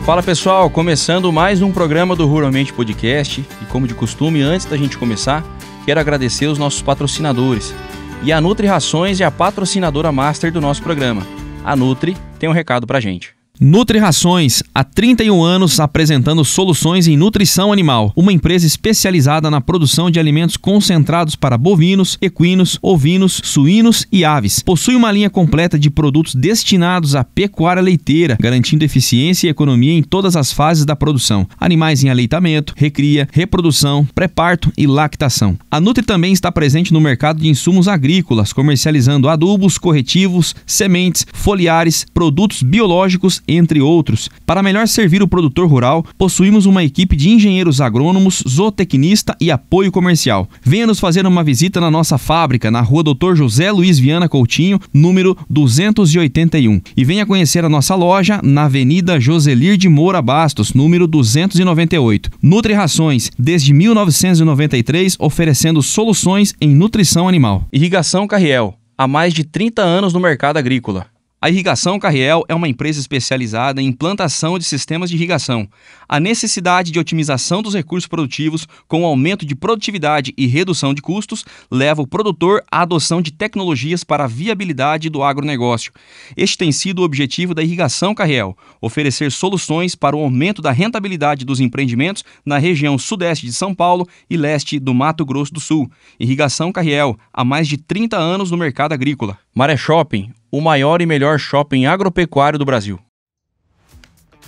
Fala pessoal, começando mais um programa do Ruralmente Podcast e como de costume, antes da gente começar, quero agradecer os nossos patrocinadores. E a Nutri Rações é a patrocinadora master do nosso programa. A Nutri tem um recado pra gente. Nutri Rações, há 31 anos apresentando soluções em nutrição animal. Uma empresa especializada na produção de alimentos concentrados para bovinos, equinos, ovinos, suínos e aves. Possui uma linha completa de produtos destinados à pecuária leiteira, garantindo eficiência e economia em todas as fases da produção. Animais em aleitamento, recria, reprodução, pré-parto e lactação. A Nutri também está presente no mercado de insumos agrícolas, comercializando adubos, corretivos, sementes, foliares, produtos biológicos, entre outros. Para melhor servir o produtor rural, possuímos uma equipe de engenheiros agrônomos, zootecnista e apoio comercial. Venha nos fazer uma visita na nossa fábrica, na rua Dr. José Luiz Viana Coutinho, número 281. E venha conhecer a nossa loja na Avenida Joselir de Moura Bastos, número 298. Nutri Rações, desde 1993, oferecendo soluções em nutrição animal. Irrigação Carriel, há mais de 30 anos no mercado agrícola. A Irrigação Carriel é uma empresa especializada em implantação de sistemas de irrigação. A necessidade de otimização dos recursos produtivos com aumento de produtividade e redução de custos leva o produtor à adoção de tecnologias para a viabilidade do agronegócio. Este tem sido o objetivo da Irrigação Carriel, oferecer soluções para o aumento da rentabilidade dos empreendimentos na região sudeste de São Paulo e leste do Mato Grosso do Sul. Irrigação Carriel, há mais de 30 anos no mercado agrícola. Maré Shopping, o maior e melhor shopping agropecuário do Brasil.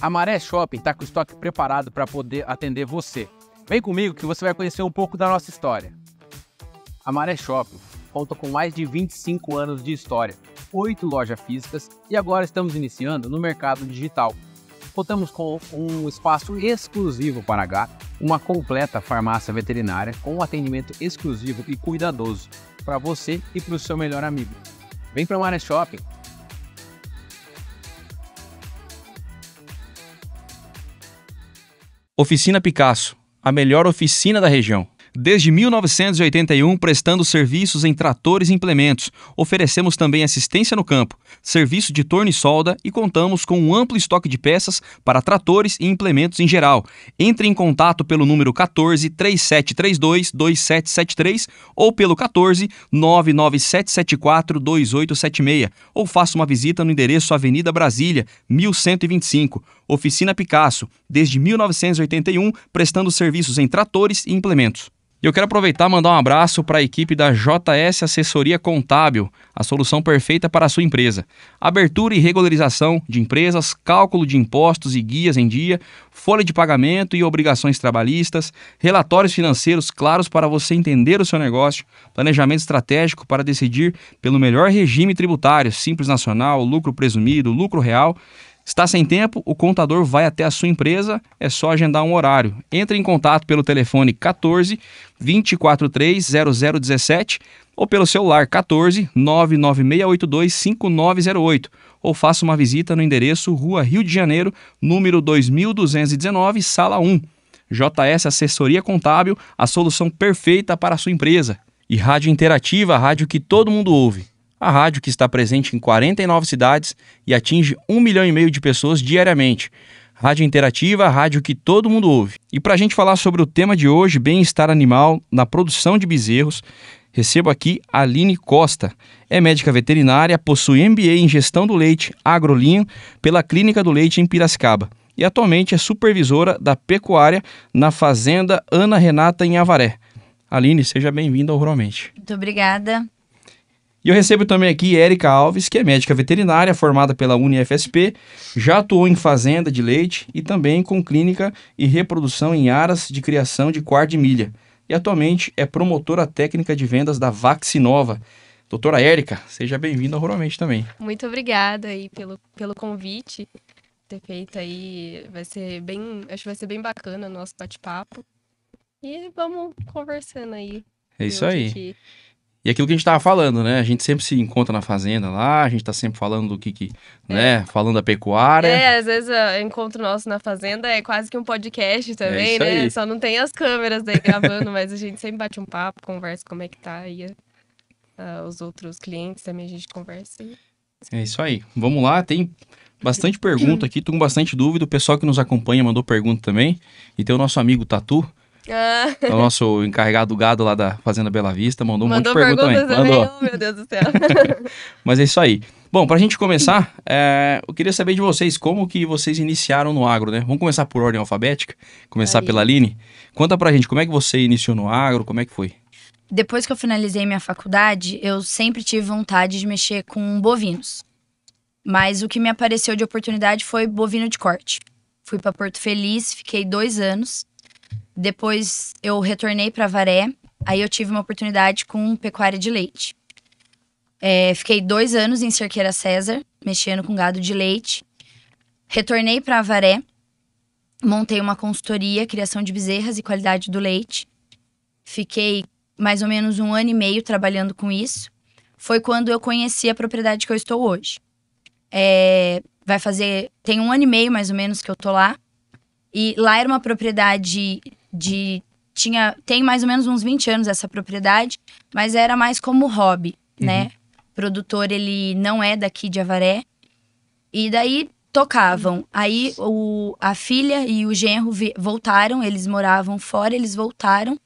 A Maré Shopping está com o estoque preparado para poder atender você. Vem comigo que você vai conhecer um pouco da nossa história. A Maré Shopping conta com mais de 25 anos de história, 8 lojas físicas e agora estamos iniciando no mercado digital. Contamos com um espaço exclusivo para gato, uma completa farmácia veterinária com um atendimento exclusivo e cuidadoso para você e para o seu melhor amigo. Vem para o Maré Shopping. Oficina Picasso, a melhor oficina da região. Desde 1981, prestando serviços em tratores e implementos. Oferecemos também assistência no campo, serviço de torno e solda e contamos com um amplo estoque de peças para tratores e implementos em geral. Entre em contato pelo número 14 3732 2773 ou pelo 14 99774 2876 ou faça uma visita no endereço Avenida Brasília, 1125. Oficina Picasso, desde 1981, prestando serviços em tratores e implementos. E eu quero aproveitar e mandar um abraço para a equipe da JS Assessoria Contábil, a solução perfeita para a sua empresa. Abertura e regularização de empresas, cálculo de impostos e guias em dia, folha de pagamento e obrigações trabalhistas, relatórios financeiros claros para você entender o seu negócio, planejamento estratégico para decidir pelo melhor regime tributário, Simples Nacional, lucro presumido, lucro real. Está sem tempo? O contador vai até a sua empresa, é só agendar um horário. Entre em contato pelo telefone 14 243 0017 ou pelo celular 14 99682 5908 ou faça uma visita no endereço Rua Rio de Janeiro, número 2219, Sala 1. JS Assessoria Contábil, a solução perfeita para a sua empresa. E Rádio Interativa, a rádio que todo mundo ouve. A rádio que está presente em 49 cidades e atinge 1,5 milhão de pessoas diariamente. Rádio Interativa, a rádio que todo mundo ouve. E para a gente falar sobre o tema de hoje, bem-estar animal na produção de bezerros, recebo aqui a Aline Costa. É médica veterinária, possui MBA em Gestão do Leite Agrolinho pela Clínica do Leite em Piracicaba. E atualmente é supervisora da pecuária na Fazenda Ana Renata em Avaré. Aline, seja bem-vinda ao Ruralmente. Muito obrigada. E eu recebo também aqui Érica Alves, que é médica veterinária, formada pela UniFSP, já atuou em fazenda de leite e também com clínica e reprodução em aras de criação de quarto de milha. E atualmente é promotora técnica de vendas da Vaccinova. Doutora Érica, seja bem-vinda ao Ruralmente também. Muito obrigada aí pelo convite, ter feito aí, acho que vai ser bem bacana o nosso bate-papo. E vamos conversando aí. É isso aí. E aquilo que a gente tava falando, né? A gente sempre se encontra na fazenda lá, a gente tá sempre falando do que né? Falando da pecuária. Às vezes o encontro nosso na fazenda é quase que um podcast também, né? Aí. Só não tem as câmeras daí gravando, mas a gente sempre bate um papo, conversa como é que tá aí. Os outros clientes também a gente conversa. É isso aí. Vamos lá, tem bastante pergunta aqui, tô com bastante dúvida. O pessoal que nos acompanha mandou pergunta também. E tem o nosso amigo Tatu, Ah, o nosso encarregado do gado lá da Fazenda Bela Vista, mandou um monte de mandou pergunta também. perguntas também? Mandou. Oh, meu Deus do céu. Mas é isso aí. Bom, pra gente começar, eu queria saber de vocês como que vocês iniciaram no agro, né? Vamos começar por ordem alfabética, começar Aí. pela Aline. Conta pra gente, como é que você iniciou no agro, como é que foi? Depois que eu finalizei minha faculdade, eu sempre tive vontade de mexer com bovinos. Mas o que me apareceu de oportunidade foi bovino de corte. Fui para Porto Feliz, fiquei 2 anos. Depois eu retornei para Avaré. Aí eu tive uma oportunidade com pecuária de leite. Fiquei 2 anos em Cerqueira César, mexendo com gado de leite. Retornei para Avaré. Montei uma consultoria, criação de bezerras e qualidade do leite. Fiquei mais ou menos 1 ano e meio trabalhando com isso. Foi quando eu conheci a propriedade que eu estou hoje. Tem 1 ano e meio mais ou menos que eu tô lá. E lá era uma propriedade tem mais ou menos uns 20 anos essa propriedade, mas era mais como hobby, né? O produtor, ele não é daqui de Avaré. E daí tocavam. Aí a filha e o genro voltaram, eles moravam fora, eles voltaram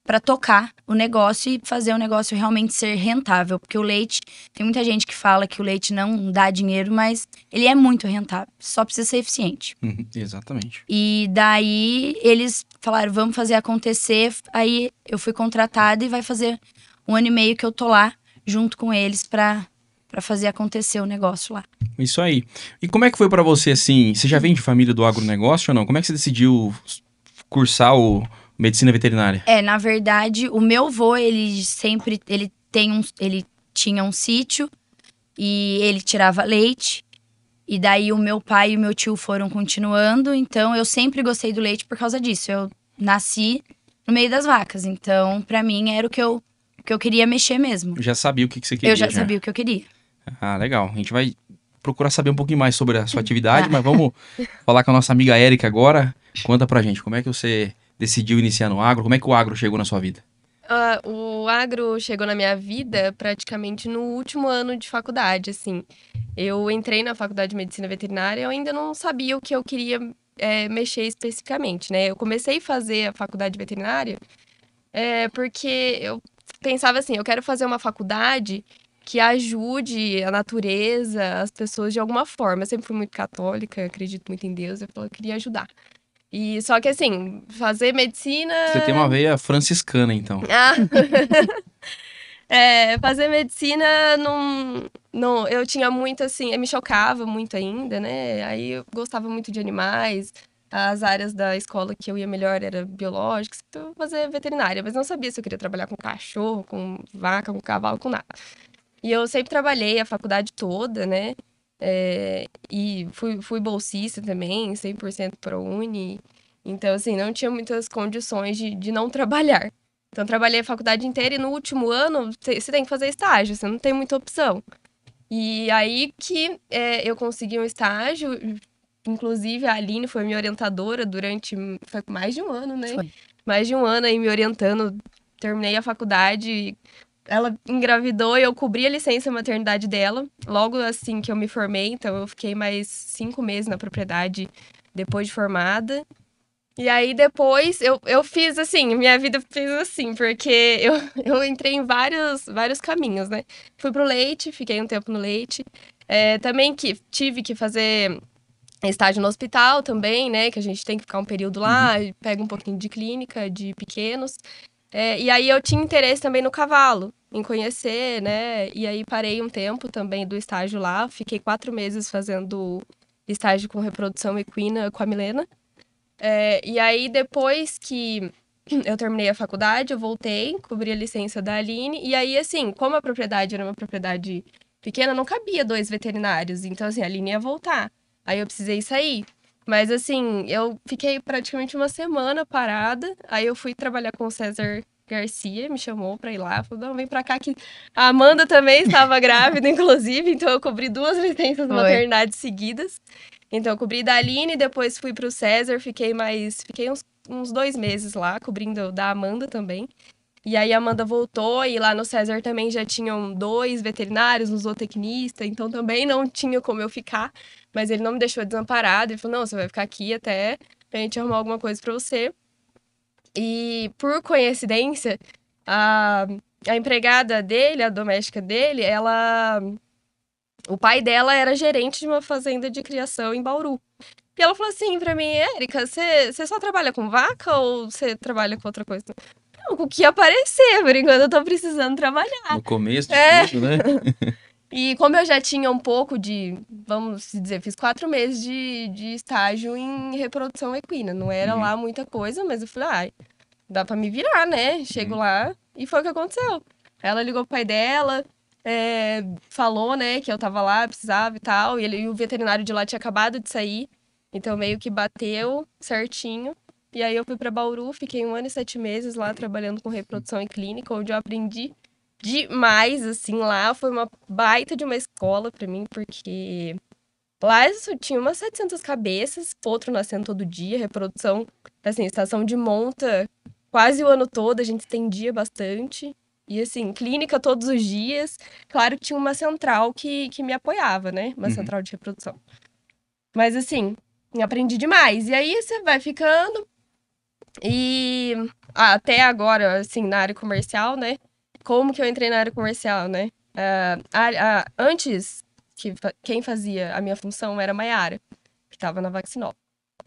para tocar o negócio e fazer o negócio realmente ser rentável. Porque o leite, tem muita gente que fala que o leite não dá dinheiro, mas ele é muito rentável, só precisa ser eficiente. Exatamente. E daí eles falaram, vamos fazer acontecer. Aí eu fui contratada e vai fazer 1 ano e meio que eu tô lá, junto com eles, para fazer acontecer o negócio lá. Isso aí. E como é que foi pra você, assim, você já vem de família do agronegócio ou não? Como é que você decidiu cursar o medicina veterinária? Na verdade, o meu avô, ele tinha um sítio e ele tirava leite. E daí o meu pai e o meu tio foram continuando, então eu sempre gostei do leite por causa disso. Eu nasci no meio das vacas, então pra mim era o que eu queria mexer mesmo. Já sabia o que você queria, Eu já sabia o que eu queria. Ah, legal. A gente vai procurar saber um pouquinho mais sobre a sua atividade, mas vamos falar com a nossa amiga Érica agora. Conta pra gente, como é que você decidiu iniciar no agro? Como é que o agro chegou na sua vida? O agro chegou na minha vida praticamente no último ano de faculdade, assim. Eu entrei na faculdade de medicina veterinária e eu ainda não sabia o que eu queria mexer especificamente, né? Eu comecei a fazer a faculdade veterinária porque eu pensava assim, eu quero fazer uma faculdade que ajude a natureza, as pessoas de alguma forma. Eu sempre fui muito católica, acredito muito em Deus, eu queria ajudar. E só que assim, fazer medicina... Você tem uma veia franciscana, então. Fazer medicina não, eu tinha muito assim, me chocava muito ainda, né? Aí eu gostava muito de animais, as áreas da escola que eu ia melhor era biológicas, então eu ia fazer veterinária, mas não sabia se eu queria trabalhar com cachorro, com vaca, com cavalo, com nada. E eu sempre trabalhei a faculdade toda, né? E fui bolsista também, 100% ProUni. Então, assim, não tinha muitas condições de não trabalhar. Então, trabalhei a faculdade inteira e no último ano você tem que fazer estágio, você não tem muita opção. E aí que eu consegui um estágio, inclusive a Aline foi minha orientadora foi mais de 1 ano, né? Foi. Mais de 1 ano aí me orientando, terminei a faculdade, ela engravidou e eu cobri a licença maternidade dela, logo assim que eu me formei, então eu fiquei mais 5 meses na propriedade depois de formada. E aí, depois, eu fiz assim, minha vida fez assim, porque eu entrei em vários caminhos, né? Fui pro leite, fiquei um tempo no leite. Também tive que fazer estágio no hospital também, né? Que a gente tem que ficar um período lá, pega um pouquinho de clínica, de pequenos. E aí, eu tinha interesse também no cavalo, em conhecer, né? E aí, parei um tempo também do estágio lá. Fiquei 4 meses fazendo estágio com reprodução equina com a Milena. E aí, depois que eu terminei a faculdade, eu voltei, cobri a licença da Aline. E aí, assim, como a propriedade era uma propriedade pequena, não cabia 2 veterinários. Então, assim, a Aline ia voltar. Aí eu precisei sair. Mas, assim, eu fiquei praticamente 1 semana parada. Aí eu fui trabalhar com o César Garcia, me chamou pra ir lá. Falou, não, vem pra cá que a Amanda também estava grávida, inclusive. Então, eu cobri 2 licenças de maternidade seguidas. Então, eu cobri da Aline, depois fui pro César, fiquei uns 2 meses lá, cobrindo da Amanda também. E aí a Amanda voltou e lá no César também já tinham 2 veterinários, um zootecnista, então também não tinha como eu ficar. Mas ele não me deixou desamparado, ele falou, não, você vai ficar aqui até a gente arrumar alguma coisa pra você. E por coincidência, a empregada dele, a doméstica dele, o pai dela era gerente de uma fazenda de criação em Bauru. E ela falou assim pra mim, Érica, você só trabalha com vaca ou você trabalha com outra coisa? Não, com o que aparecer, por enquanto eu tô precisando trabalhar. No começo de tudo, né? E como eu já tinha um pouco vamos dizer, fiz 4 meses de estágio em reprodução equina. Não era lá muita coisa, mas eu falei, dá pra me virar, né? Chego lá e foi o que aconteceu. Ela ligou pro pai dela, falou, né, que eu tava lá, precisava e tal. E o veterinário de lá tinha acabado de sair. Então meio que bateu certinho. E aí eu fui pra Bauru, fiquei 1 ano e 7 meses lá trabalhando com reprodução em clínica, onde eu aprendi demais, assim, lá. Foi uma baita de uma escola pra mim, porque lá tinha umas 700 cabeças, outro nascendo todo dia, reprodução, assim, estação de monta quase o ano todo, a gente estendia bastante. E, assim, clínica todos os dias. Claro que tinha uma central que me apoiava, né? Uma central de reprodução. Mas, assim, aprendi demais. E aí você vai ficando. E até agora, assim, na área comercial, né? Como que eu entrei na área comercial, né? Antes, quem fazia a minha função era a Maiara, que estava na Vaccinova.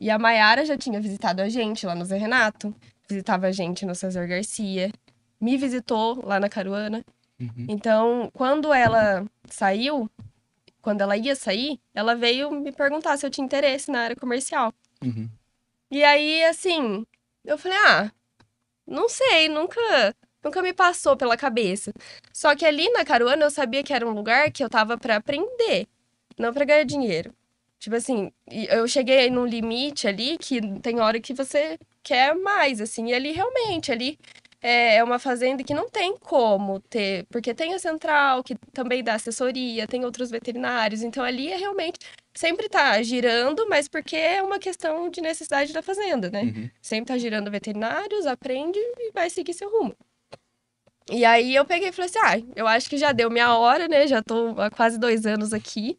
E a Maiara já tinha visitado a gente lá no Zé Renato, visitava a gente no César Garcia, me visitou lá na Caruana. Então, quando ela ia sair, ela veio me perguntar se eu tinha interesse na área comercial. E aí, assim, eu falei, não sei, nunca me passou pela cabeça. Só que ali na Caruana eu sabia que era um lugar que eu tava pra aprender, não pra ganhar dinheiro. Tipo assim, eu cheguei num limite ali que tem hora que você quer mais, assim. E ali realmente, é uma fazenda que não tem como ter, porque tem a central, que também dá assessoria, tem outros veterinários. Então ali realmente sempre tá girando, mas porque é uma questão de necessidade da fazenda, né? Sempre tá girando veterinários, aprende e vai seguir seu rumo. E aí eu peguei e falei assim, eu acho que já deu minha hora, né? Já tô há quase 2 anos aqui.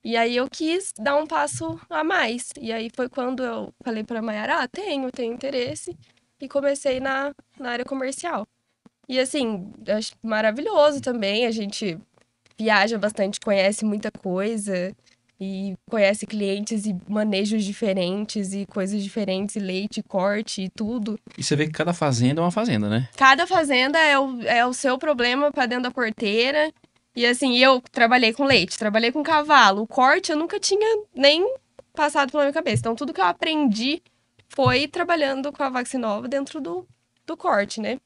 E aí eu quis dar um passo a mais. E aí foi quando eu falei pra Maiara, tenho interesse. E comecei na área comercial. E assim, acho maravilhoso também. A gente viaja bastante, conhece muita coisa. E conhece clientes e manejos diferentes e coisas diferentes, e leite, corte e tudo. E você vê que cada fazenda é uma fazenda, né? Cada fazenda é o seu problema pra dentro da porteira. E assim, eu trabalhei com leite, trabalhei com cavalo. O corte eu nunca tinha nem passado pela minha cabeça. Então, tudo que eu aprendi foi trabalhando com a Vaccinova dentro do corte, né?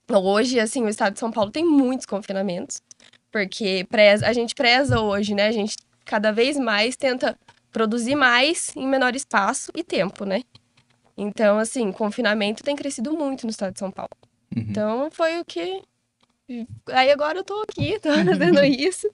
Hoje, assim, o estado de São Paulo tem muitos confinamentos. Porque a gente preza hoje, né? A gente cada vez mais tenta produzir mais em menor espaço e tempo, né? Então, assim, confinamento tem crescido muito no estado de São Paulo. Então, foi o que... Aí agora eu tô aqui, tô fazendo isso.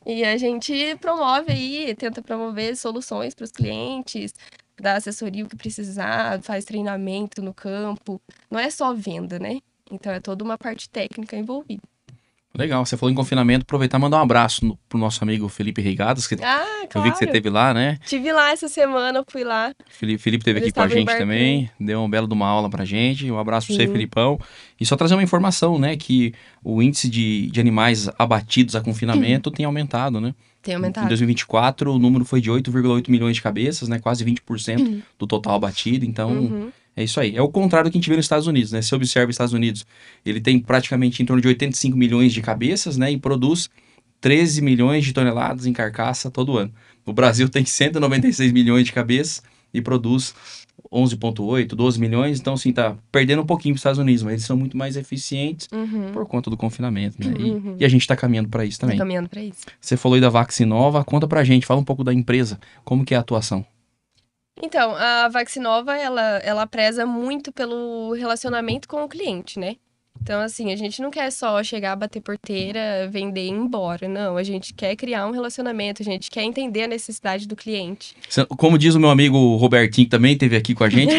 E a gente promove aí, tenta promover soluções para os clientes, dá assessoria o que precisar, faz treinamento no campo. Não é só venda, né? Então é toda uma parte técnica envolvida. Legal, você falou em confinamento, aproveitar e mandar um abraço pro nosso amigo Felipe Reigadas, que claro. Eu vi que você esteve lá, né? Tive lá essa semana, fui lá. Felipe esteve aqui com a gente também, deu uma bela de uma aula pra gente, um abraço pra você, Felipão. E só trazer uma informação, né, que o índice de animais abatidos a confinamento tem aumentado, né? Tem aumentado. Em 2024, o número foi de 8,8 milhões de cabeças, né? Quase 20% do total abatido, então... É isso aí. É o contrário do que a gente vê nos Estados Unidos, né? Se você observa os Estados Unidos, ele tem praticamente em torno de 85 milhões de cabeças, né? E produz 13 milhões de toneladas em carcaça todo ano. O Brasil tem 196 milhões de cabeças e produz 11,8, 12 milhões. Então, assim, tá perdendo um pouquinho para os Estados Unidos, mas eles são muito mais eficientes por conta do confinamento, né? E a gente tá caminhando para isso também. Tá caminhando para isso. Você falou aí da Vaccinova, conta pra gente, fala um pouco da empresa, como que é a atuação. Então, a Vaccinova, ela preza muito pelo relacionamento com o cliente, né? Então, assim, a gente não quer só chegar, bater porteira, vender e ir embora. Não, a gente quer criar um relacionamento, a gente quer entender a necessidade do cliente. Como diz o meu amigo Robertinho, que também esteve aqui com a gente,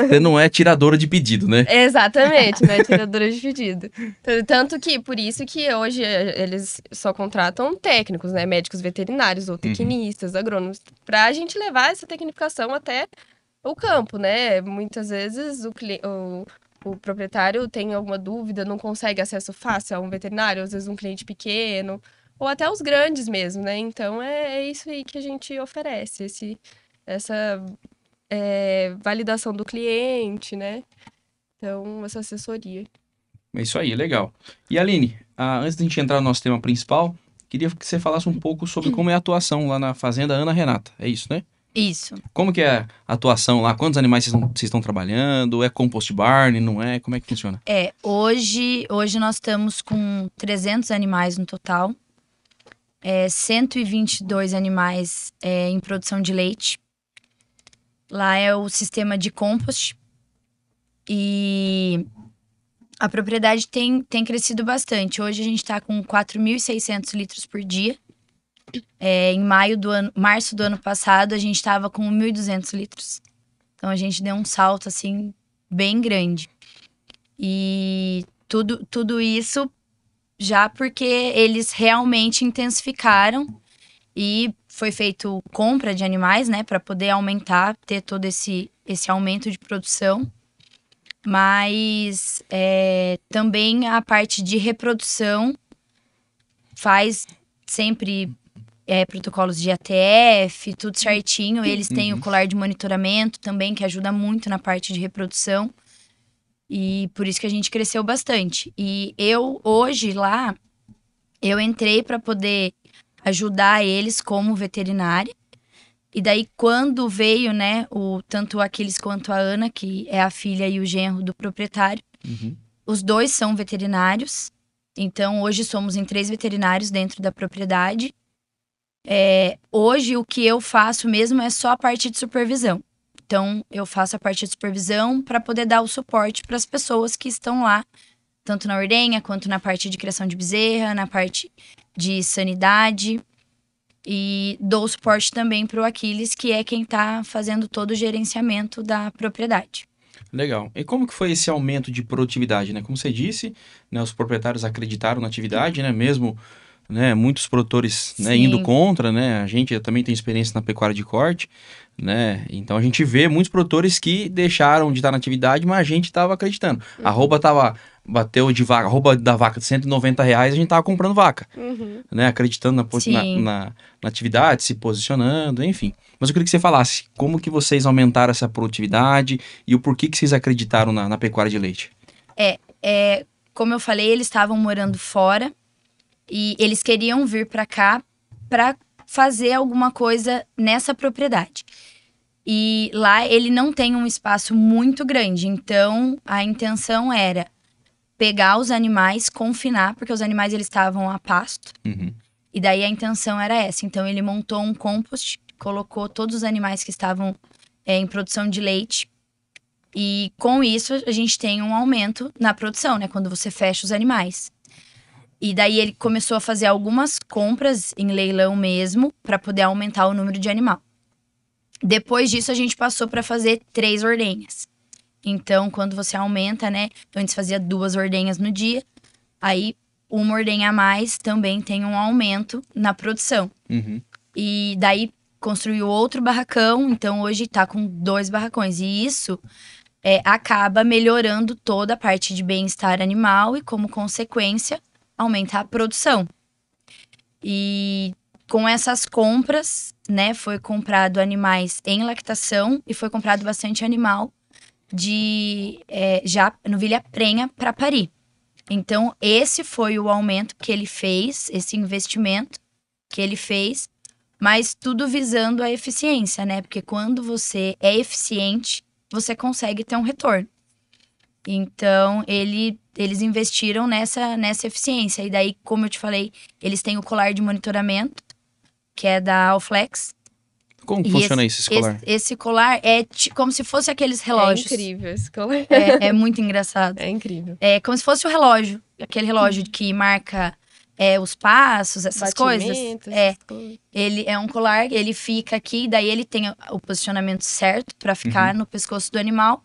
você não é tiradora de pedido, né? Exatamente, né? Tiradora de pedido. Tanto que, por isso que hoje eles só contratam técnicos, né? Médicos veterinários ou tecnistas, agrônomos, pra gente levar essa tecnificação até o campo, né? Muitas vezes o proprietário tem alguma dúvida, não consegue acesso fácil a um veterinário, às vezes um cliente pequeno, ou até os grandes mesmo, né? Então é isso aí que a gente oferece, essa validação do cliente, né? Então, essa assessoria. É isso aí, legal. E Aline, antes de a gente entrar no nosso tema principal, queria que você falasse um pouco sobre como é a atuação lá na Fazenda Ana Renata. É isso, né? Isso. Como que é a atuação lá? Quantos animais vocês estão trabalhando? É compost barn, não é? Como é que funciona? Hoje nós estamos com 300 animais no total. 122 animais em produção de leite. Lá é o sistema de compost. E a propriedade tem crescido bastante. Hoje a gente está com 4.600 litros por dia. Em março do ano passado, a gente estava com 1.200 litros. Então, a gente deu um salto, assim, bem grande. E tudo isso já porque eles realmente intensificaram e foi feito compra de animais, né? Para poder aumentar, ter todo esse aumento de produção. Mas também a parte de reprodução faz sempre protocolos de ATF, tudo certinho. Eles têm o colar de monitoramento também, que ajuda muito na parte de reprodução. E por isso que a gente cresceu bastante. E hoje lá, eu entrei para poder ajudar eles como veterinária. E daí, quando veio, né, tanto o Aquiles quanto a Ana, que é a filha e o genro do proprietário, os dois são veterinários. Então, hoje somos em 3 veterinários dentro da propriedade. Hoje, o que eu faço mesmo é só a parte de supervisão. Então, eu faço a parte de supervisão para poder dar o suporte para as pessoas que estão lá, tanto na ordenha, quanto na parte de criação de bezerra, na parte de sanidade. E dou suporte também para o Aquiles, que é quem está fazendo todo o gerenciamento da propriedade. Legal. E como que foi esse aumento de produtividade, né? Como você disse, né, os proprietários acreditaram na atividade, né? Mesmo, né, muitos produtores, né, indo contra, né? A gente também tem experiência na pecuária de corte, né? Então a gente vê muitos produtores que deixaram de estar na atividade, mas a gente estava acreditando. A arroba bateu de vaca, a arroba da vaca de R$190, a gente estava comprando vaca, né? Acreditando na atividade, se posicionando, enfim. Mas eu queria que você falasse como que vocês aumentaram essa produtividade e o porquê que vocês acreditaram na pecuária de leite. Como eu falei, eles estavam morando fora e eles queriam vir para cá para fazer alguma coisa nessa propriedade. E lá ele não tem um espaço muito grande, então a intenção era pegar os animais, confinar, porque os animais eles estavam a pasto. E daí a intenção era essa. Então ele montou um compost, colocou todos os animais que estavam em produção de leite. E com isso a gente tem um aumento na produção, né? Quando você fecha os animais. E daí ele começou a fazer algumas compras em leilão mesmo, para poder aumentar o número de animal. Depois disso a gente passou para fazer 3 ordenhas. Então, quando você aumenta, né? Antes fazia 2 ordenhas no dia. Aí, uma ordenha a mais também tem um aumento na produção. E daí, construiu outro barracão. Então, hoje tá com 2 barracões. E isso acaba melhorando toda a parte de bem-estar animal. E, como consequência, aumenta a produção. E com essas compras, né? Foi comprado animais em lactação. E foi comprado bastante animal já novilha prenha para parir. Então, esse foi o aumento que ele fez, esse investimento que ele fez, mas tudo visando a eficiência, né? Porque quando você é eficiente, você consegue ter um retorno. Então, eles investiram nessa eficiência. E daí, como eu te falei, eles têm o colar de monitoramento, que é da Alflex. Como funciona esse colar? Esse colar é como se fosse aqueles relógios. É incrível esse colar. É muito engraçado. É incrível. É como se fosse o relógio. Aquele relógio que marca os passos, essas coisas. Essas coisas. Ele é um colar, ele fica aqui, daí ele tem o posicionamento certo para ficar no pescoço do animal.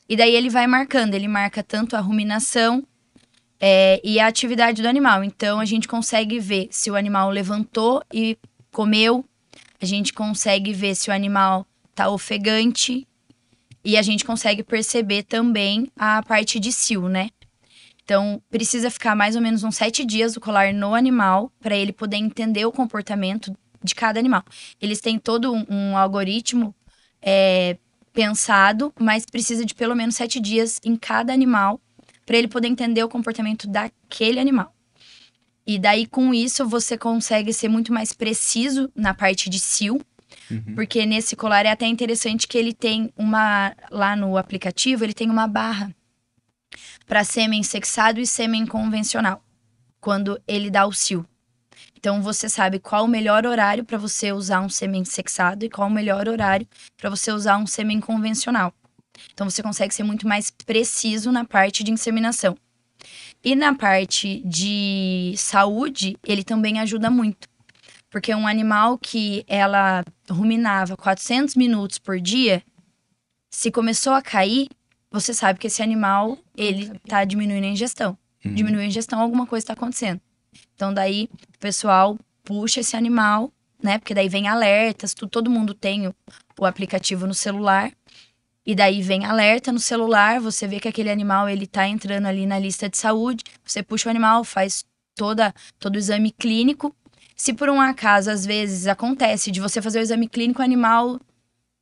E daí ele vai marcando, ele marca tanto a ruminação e a atividade do animal. Então a gente consegue ver se o animal levantou e comeu, a gente consegue ver se o animal tá ofegante e a gente consegue perceber também a parte de cio, né? Então, precisa ficar mais ou menos uns 7 dias o colar no animal para ele poder entender o comportamento de cada animal. Eles têm todo um algoritmo pensado, mas precisa de pelo menos 7 dias em cada animal para ele poder entender o comportamento daquele animal. E daí, com isso, você consegue ser muito mais preciso na parte de cio, porque nesse colar é até interessante que ele tem lá no aplicativo, ele tem uma barra para sêmen sexado e sêmen convencional, quando ele dá o cio. Então, você sabe qual o melhor horário para você usar um sêmen sexado e qual o melhor horário para você usar um sêmen convencional. Então, você consegue ser muito mais preciso na parte de inseminação. E na parte de saúde, ele também ajuda muito. Porque um animal que ela ruminava 400 minutos por dia, se começou a cair, você sabe que esse animal, ele tá diminuindo a ingestão. Diminuiu a ingestão, alguma coisa está acontecendo. Então, daí, o pessoal puxa esse animal, né? Porque daí vem alertas, todo mundo tem o aplicativo no celular. E daí vem alerta no celular, você vê que aquele animal, ele tá entrando ali na lista de saúde. Você puxa o animal, faz todo o exame clínico. Se por um acaso, às vezes, acontece de você fazer o exame clínico, o animal,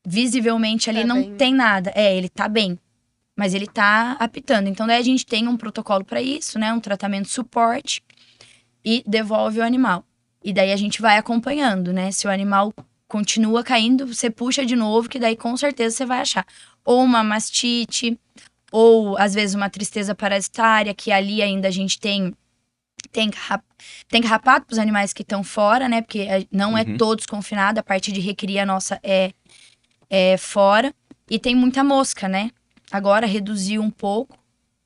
visivelmente ali, não tem nada. Ele tá bem. Mas ele tá apitando. Então, daí a gente tem um protocolo para isso, né? Um tratamento suporte e devolve o animal. E daí a gente vai acompanhando, né? Se o animal continua caindo, você puxa de novo, que daí com certeza você vai achar. Ou uma mastite, ou às vezes uma tristeza parasitária, que ali ainda a gente tem carrapato para os animais que estão fora, né? Porque não é todos confinados, a parte de recria nossa é fora. E tem muita mosca, né? Agora reduziu um pouco,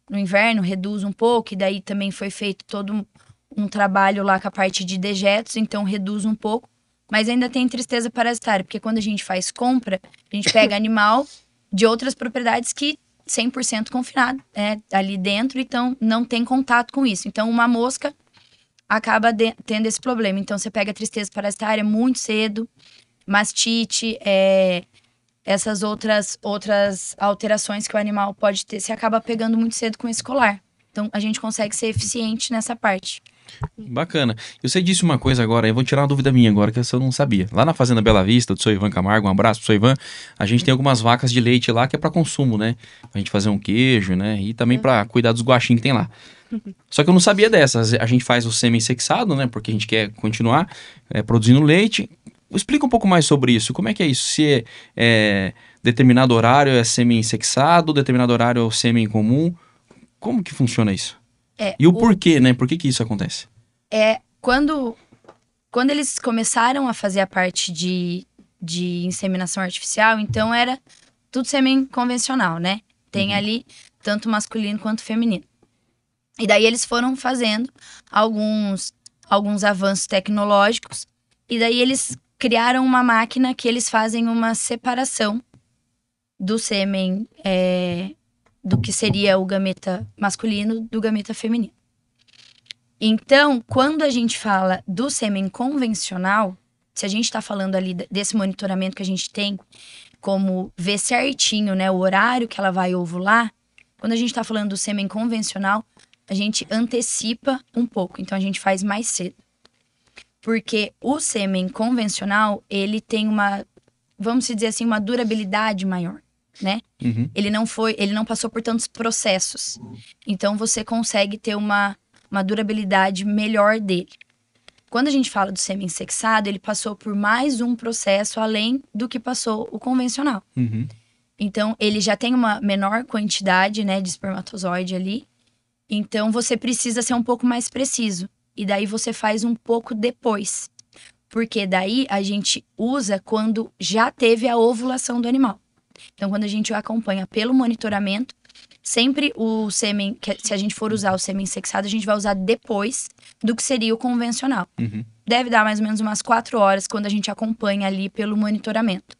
no inverno reduz um pouco, e daí também foi feito todo um trabalho lá com a parte de dejetos, então reduz um pouco. Mas ainda tem tristeza parasitária, porque quando a gente faz compra, a gente pega animal de outras propriedades que 100% confinado ali dentro, então não tem contato com isso. Então uma mosca acaba tendo esse problema. Então você pega tristeza parasitária muito cedo, mastite, essas outras alterações que o animal pode ter, você acaba pegando muito cedo com esse colar. Então a gente consegue ser eficiente nessa parte. Bacana. Você disse uma coisa agora, eu vou tirar uma dúvida minha agora, que eu não sabia. Lá na Fazenda Bela Vista, do seu Ivan Camargo, um abraço pro seu Ivan, a gente tem algumas vacas de leite lá que é para consumo, né? Pra gente fazer um queijo, né? E também para cuidar dos guaxinhos que tem lá. Só que eu não sabia dessas. A gente faz o sêmen sexado, né? Porque a gente quer continuar produzindo leite. Explica um pouco mais sobre isso. Como é que é isso? Se determinado horário é sêmen sexado, determinado horário é o sêmen comum. Como que funciona isso? E o porquê, né? Por que isso acontece? Quando eles começaram a fazer a parte de inseminação artificial, então era tudo sêmen convencional, né? Tem ali tanto masculino quanto feminino. E daí eles foram fazendo alguns avanços tecnológicos, e daí eles criaram uma máquina que eles fazem uma separação do sêmen, do que seria o gameta masculino do gameta feminino. Então, quando a gente fala do sêmen convencional, se a gente está falando ali desse monitoramento que a gente tem, como ver certinho, né, o horário que ela vai ovular, quando a gente está falando do sêmen convencional, a gente antecipa um pouco, então a gente faz mais cedo. Porque o sêmen convencional, ele tem vamos dizer assim, uma durabilidade maior, né? Ele não passou por tantos processos. Então, você consegue ter uma durabilidade melhor dele. Quando a gente fala do sêmen sexado, ele passou por mais um processo além do que passou o convencional. Então, ele já tem uma menor quantidade, né, de espermatozoide ali. Então, você precisa ser um pouco mais preciso. E daí, você faz um pouco depois. Porque daí a gente usa quando já teve a ovulação do animal. Então, quando a gente o acompanha pelo monitoramento, sempre o sêmen, se a gente for usar o sêmen sexado, a gente vai usar depois do que seria o convencional. Deve dar mais ou menos umas 4 horas quando a gente acompanha ali pelo monitoramento.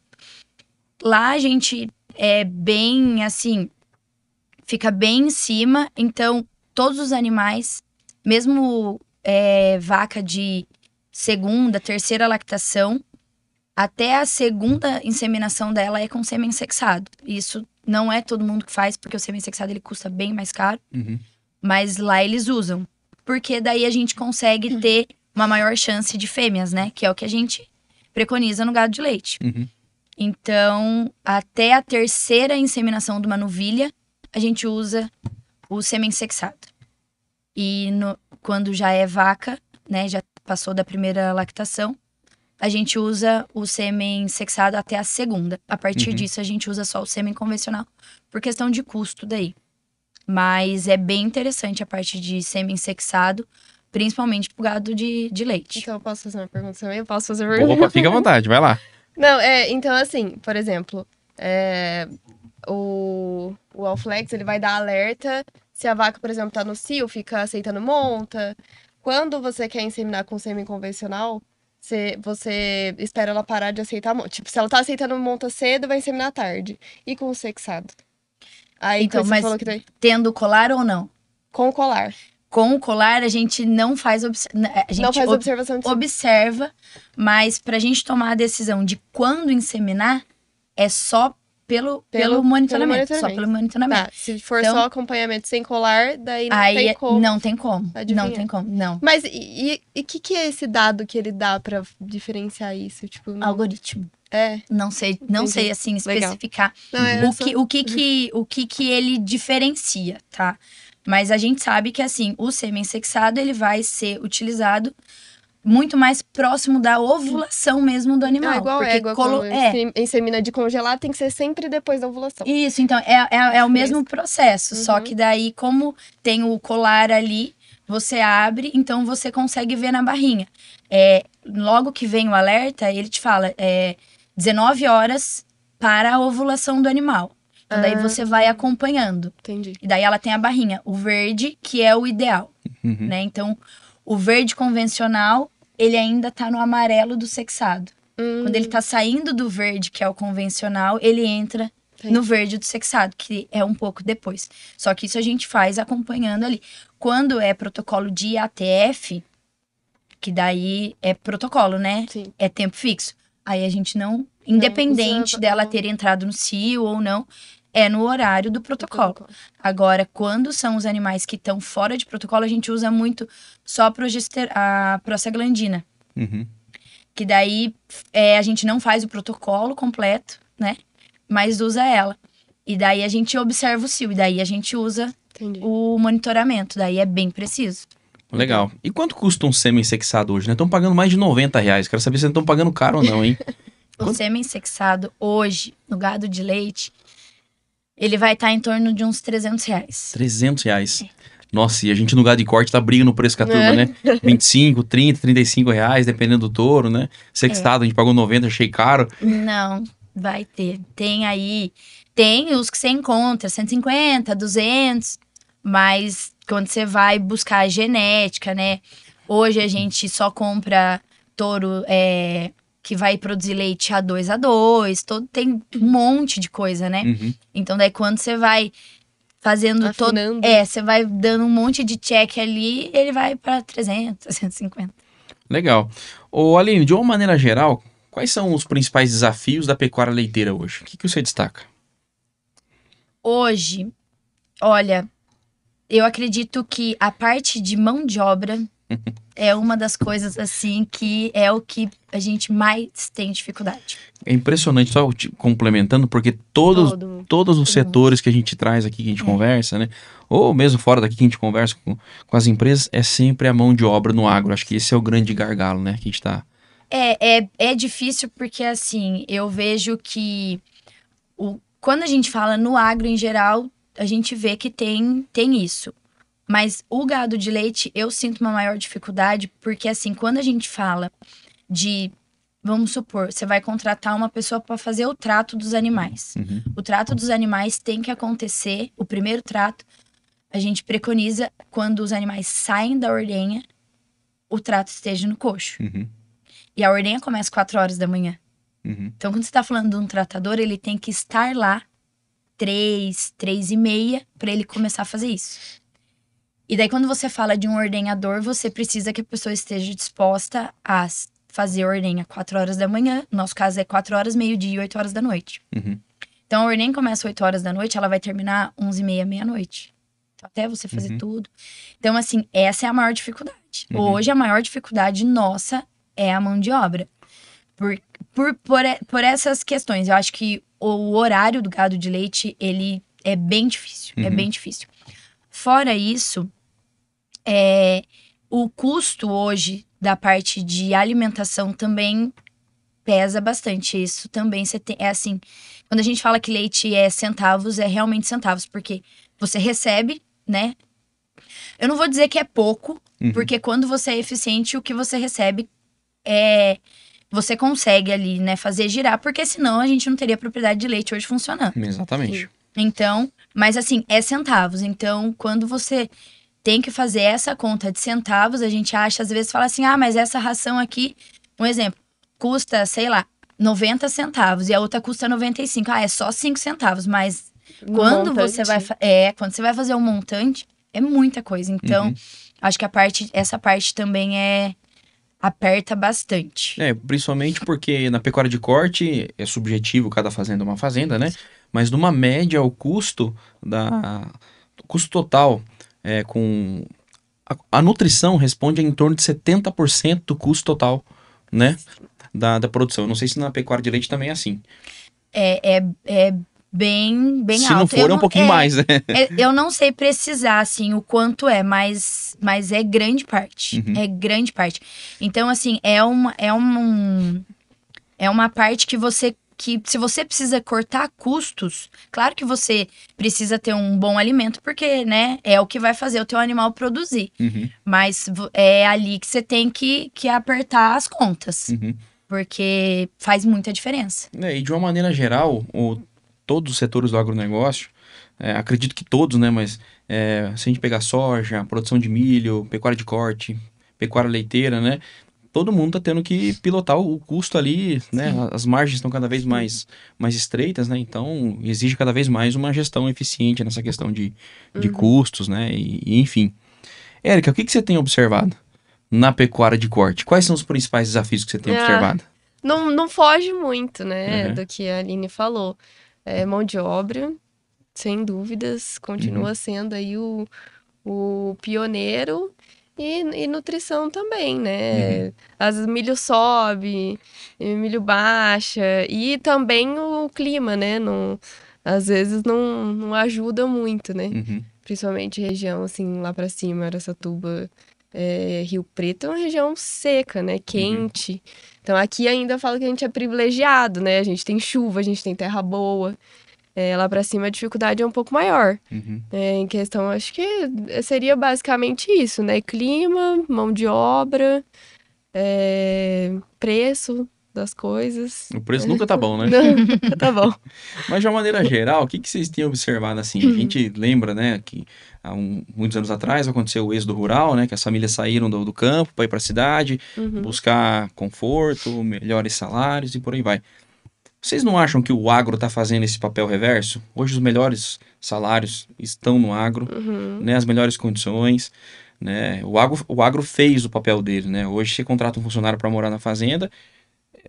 Lá a gente é bem, assim, fica bem em cima. Então, todos os animais, mesmo vaca de segunda, terceira lactação, até a segunda inseminação dela é com sêmen sexado. Isso não é todo mundo que faz, porque o sêmen sexado ele custa bem mais caro. Mas lá eles usam. Porque daí a gente consegue ter uma maior chance de fêmeas, né? Que é o que a gente preconiza no gado de leite. Então, até a terceira inseminação de uma novilha, a gente usa o sêmen sexado. E quando já é vaca, né? Já passou da primeira lactação, a gente usa o sêmen sexado até a segunda. A partir disso, a gente usa só o sêmen convencional, por questão de custo daí. Mas é bem interessante a parte de sêmen sexado, principalmente pro gado de leite. Então, eu posso fazer uma pergunta também? Eu posso fazer uma pergunta? Opa, fica à vontade, vai lá. Não, então assim, por exemplo, o Allflex, ele vai dar alerta se a vaca, por exemplo, tá no cio, fica aceitando monta. Quando você quer inseminar com sêmen convencional, você espera ela parar de aceitar monta. Tipo, se ela tá aceitando monta cedo, vai inseminar tarde. E com o sexado? Aí, Então, você mas falou que daí... tendo colar ou não? Com o colar. Com o colar, a gente não faz, observação de observa, mas pra gente tomar a decisão de quando inseminar, é só pelo monitoramento. Só pelo monitoramento. Tá, se for só acompanhamento sem colar, daí não tem como. Não tem como. Adivinhar. Não tem como, não. Mas e o que é esse dado que ele dá pra diferenciar isso? Tipo, Algoritmo. Não sei assim, especificar o que ele diferencia, tá? Mas a gente sabe que, assim, o sêmen sexado, ele vai ser utilizado muito mais próximo da ovulação mesmo do animal. Igual porque insemina de congelar tem que ser sempre depois da ovulação. Isso, então, é o mesmo processo. Só que daí, como tem o colar ali, você abre, então você consegue ver na barrinha. Logo que vem o alerta, ele te fala, 19 horas para a ovulação do animal. Então, daí você vai acompanhando. Entendi. E daí ela tem a barrinha, o verde, que é o ideal, né? Então, o verde convencional, ele ainda tá no amarelo do sexado. Quando ele tá saindo do verde, que é o convencional, ele entra no verde do sexado, que é um pouco depois. Só que isso a gente faz acompanhando ali. Quando é protocolo de ATF, que daí é protocolo, né? Sim. É tempo fixo. Aí a gente não, independente dela ter entrado no cio ou não, é no horário do protocolo. Agora, quando são os animais que estão fora de protocolo, a gente usa muito só a prostaglandina. Que daí a gente não faz o protocolo completo, né? Mas usa ela. E daí a gente observa o cio. E daí a gente usa o monitoramento. Daí é bem preciso. Legal. E quanto custa um sêmen sexado hoje, né? Estão pagando mais de R$90. Quero saber se estão pagando caro ou não, hein? O sêmen sexado hoje, no gado de leite, ele vai estar em torno de uns R$300. R$300. Nossa, e a gente no gado de corte tá brigando no preço com a turma, né? 25, 30, R$35, dependendo do touro, né? Sextado, a gente pagou 90, achei caro. Não, vai ter. Tem os que você encontra, 150, 200, mas quando você vai buscar a genética, né? Hoje a gente só compra touro que vai produzir leite A2, tem um monte de coisa, né? Então daí quando você vai fazendo afinando. Você vai dando um monte de check ali, ele vai para 300, 150. Legal. Ô Aline, de uma maneira geral, quais são os principais desafios da pecuária leiteira hoje? O que você destaca? Hoje, olha, eu acredito que a parte de mão de obra é uma das coisas, assim, que é o que a gente mais tem dificuldade. É impressionante, só complementando, porque todos os setores que a gente traz aqui, que a gente conversa, né? Ou mesmo fora daqui que a gente conversa com as empresas, é sempre a mão de obra no agro. Acho que esse é o grande gargalo, né? Que a gente tá... É difícil porque, assim, eu vejo que quando a gente fala no agro em geral, a gente vê que tem isso. Mas o gado de leite, eu sinto uma maior dificuldade porque, assim, quando a gente fala Vamos supor, você vai contratar uma pessoa para fazer o trato dos animais. O trato dos animais tem que acontecer, o primeiro trato, a gente preconiza quando os animais saem da ordenha, o trato esteja no coxo. E a ordenha começa 4 horas da manhã. Então, quando você está falando de um tratador, ele tem que estar lá 3h30 para ele começar a fazer isso. E daí, quando você fala de um ordenhador, você precisa que a pessoa esteja disposta a fazer a ordenha 4 horas da manhã. No nosso caso, é 4 horas, meio-dia e 8 horas da noite. Então, a ordenha começa 8 horas da noite, ela vai terminar 11h30, meia-noite. Então, até você fazer tudo. Então, assim, essa é a maior dificuldade. Hoje, a maior dificuldade nossa é a mão de obra. Por essas questões. Eu acho que o horário do gado de leite, ele é bem difícil. É bem difícil. Fora isso, o custo hoje da parte de alimentação também pesa bastante. Isso também é assim, quando a gente fala que leite é centavos, é realmente centavos, porque você recebe, né? Eu não vou dizer que é pouco, porque quando você é eficiente, o que você recebe você consegue ali, né, fazer girar, porque senão a gente não teria propriedade de leite hoje funcionando. Exatamente. Então, mas assim, é centavos. Então, quando você tem que fazer essa conta de centavos, a gente acha, às vezes, fala assim, mas essa ração aqui, um exemplo, custa, sei lá, 90 centavos e a outra custa 95. É só 5 centavos, mas quando você vai fazer um montante, é muita coisa. Então, acho que essa parte também aperta bastante. Principalmente porque na pecuária de corte é subjetivo, cada fazenda é uma fazenda, né? Mas numa média, o custo total com a nutrição responde a em torno de 70% do custo total, né? Da produção. Não sei se na pecuária de leite também é assim. É bem alto. Se não for, é um pouquinho mais, né? Eu não sei precisar, assim, o quanto mas é grande parte. É grande parte. Então, assim, é uma parte que se você precisa cortar custos, claro que você precisa ter um bom alimento, porque, né, é o que vai fazer o teu animal produzir. Mas é ali que você tem que apertar as contas. Porque faz muita diferença. E de uma maneira geral, todos os setores do agronegócio, acredito que todos, né, mas se a gente pegar soja, produção de milho, pecuária de corte, pecuária leiteira, né, todo mundo está tendo que pilotar o custo ali, né, as margens estão cada vez mais estreitas, né, então exige cada vez mais uma gestão eficiente nessa questão de custos, né, e enfim. Érica, o que você tem observado na pecuária de corte? Quais são os principais desafios que você tem observado? Não foge muito, né, do que a Aline falou. Mão de obra, sem dúvidas, continua sendo aí o pioneiro e nutrição também, né? Às vezes milho sobe, milho baixa e também o clima, né? Às vezes não ajuda muito, né? Principalmente região assim lá pra cima, Araçatuba, Rio Preto é uma região seca, né? Quente. Então aqui ainda eu falo que a gente é privilegiado, né? A gente tem chuva, a gente tem terra boa. Lá pra cima a dificuldade é um pouco maior. Em questão, acho que seria basicamente isso, né? Clima, mão de obra, preço das coisas. O preço nunca tá bom, né? Nunca tá bom. Mas de uma maneira geral, o que vocês têm observado assim? A gente lembra, né, que há muitos anos atrás aconteceu o êxodo rural, né, que as famílias saíram do campo para ir para a cidade, buscar conforto, melhores salários e por aí vai. Vocês não acham que o agro está fazendo esse papel reverso? Hoje os melhores salários estão no agro, né, as melhores condições, né? O agro fez o papel dele, né? Hoje você contrata um funcionário para morar na fazenda.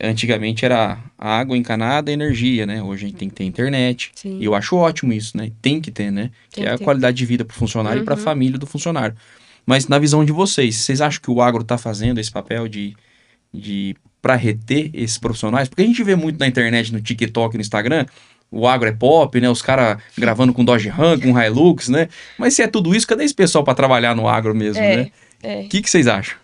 Antigamente era água encanada e energia, né? Hoje a gente tem que ter internet. Sim. E eu acho ótimo isso, né? Tem que ter, né? Que é a qualidade de vida para o funcionário e para a família do funcionário. Mas na visão de vocês acham que o agro está fazendo esse papel de para reter esses profissionais? Porque a gente vê muito na internet, no TikTok, no Instagram, o agro é pop, né? Os caras gravando com Dodge Ram, com Hilux, né? Mas se é tudo isso, cadê esse pessoal para trabalhar no agro mesmo, né? O que vocês acham?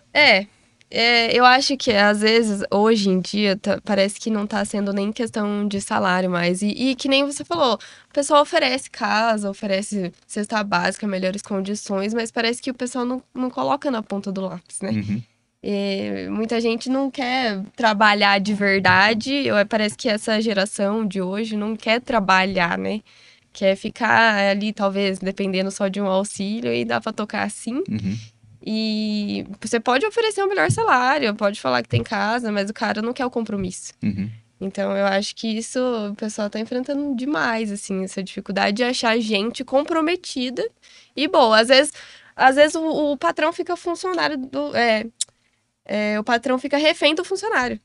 Eu acho que, às vezes, hoje em dia, parece que não tá sendo nem questão de salário mais. E que nem você falou, o pessoal oferece casa, oferece cesta básica, melhores condições, mas parece que o pessoal não coloca na ponta do lápis, né? Muita gente não quer trabalhar de verdade. Parece que essa geração de hoje não quer trabalhar, né? Quer ficar ali, talvez, dependendo só de um auxílio e dá pra tocar assim. E você pode oferecer um melhor salário, pode falar que tem casa, mas o cara não quer o compromisso. Então, eu acho que isso o pessoal tá enfrentando demais, assim, essa dificuldade de achar gente comprometida e boa. Às vezes o patrão fica funcionário o patrão fica refém do funcionário.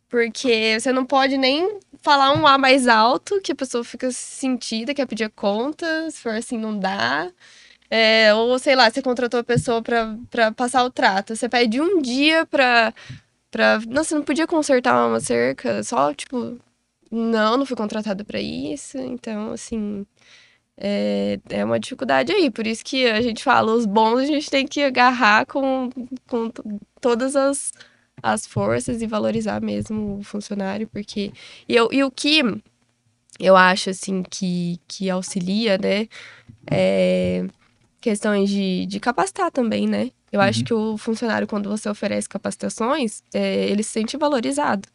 Porque você não pode nem falar um A mais alto, que a pessoa fica sentida, quer pedir conta, se for assim, não dá. Ou, sei lá, você contratou a pessoa pra passar o trato. Você pede um dia pra... Não, você não podia consertar uma cerca, só, tipo... Não fui contratada pra isso. Então, assim... É uma dificuldade aí. Por isso que a gente fala, os bons a gente tem que agarrar com todas as forças e valorizar mesmo o funcionário, porque... E o que eu acho, assim, que auxilia, né? Questões de capacitar também, né? Eu acho que o funcionário, quando você oferece capacitações, ele se sente valorizado.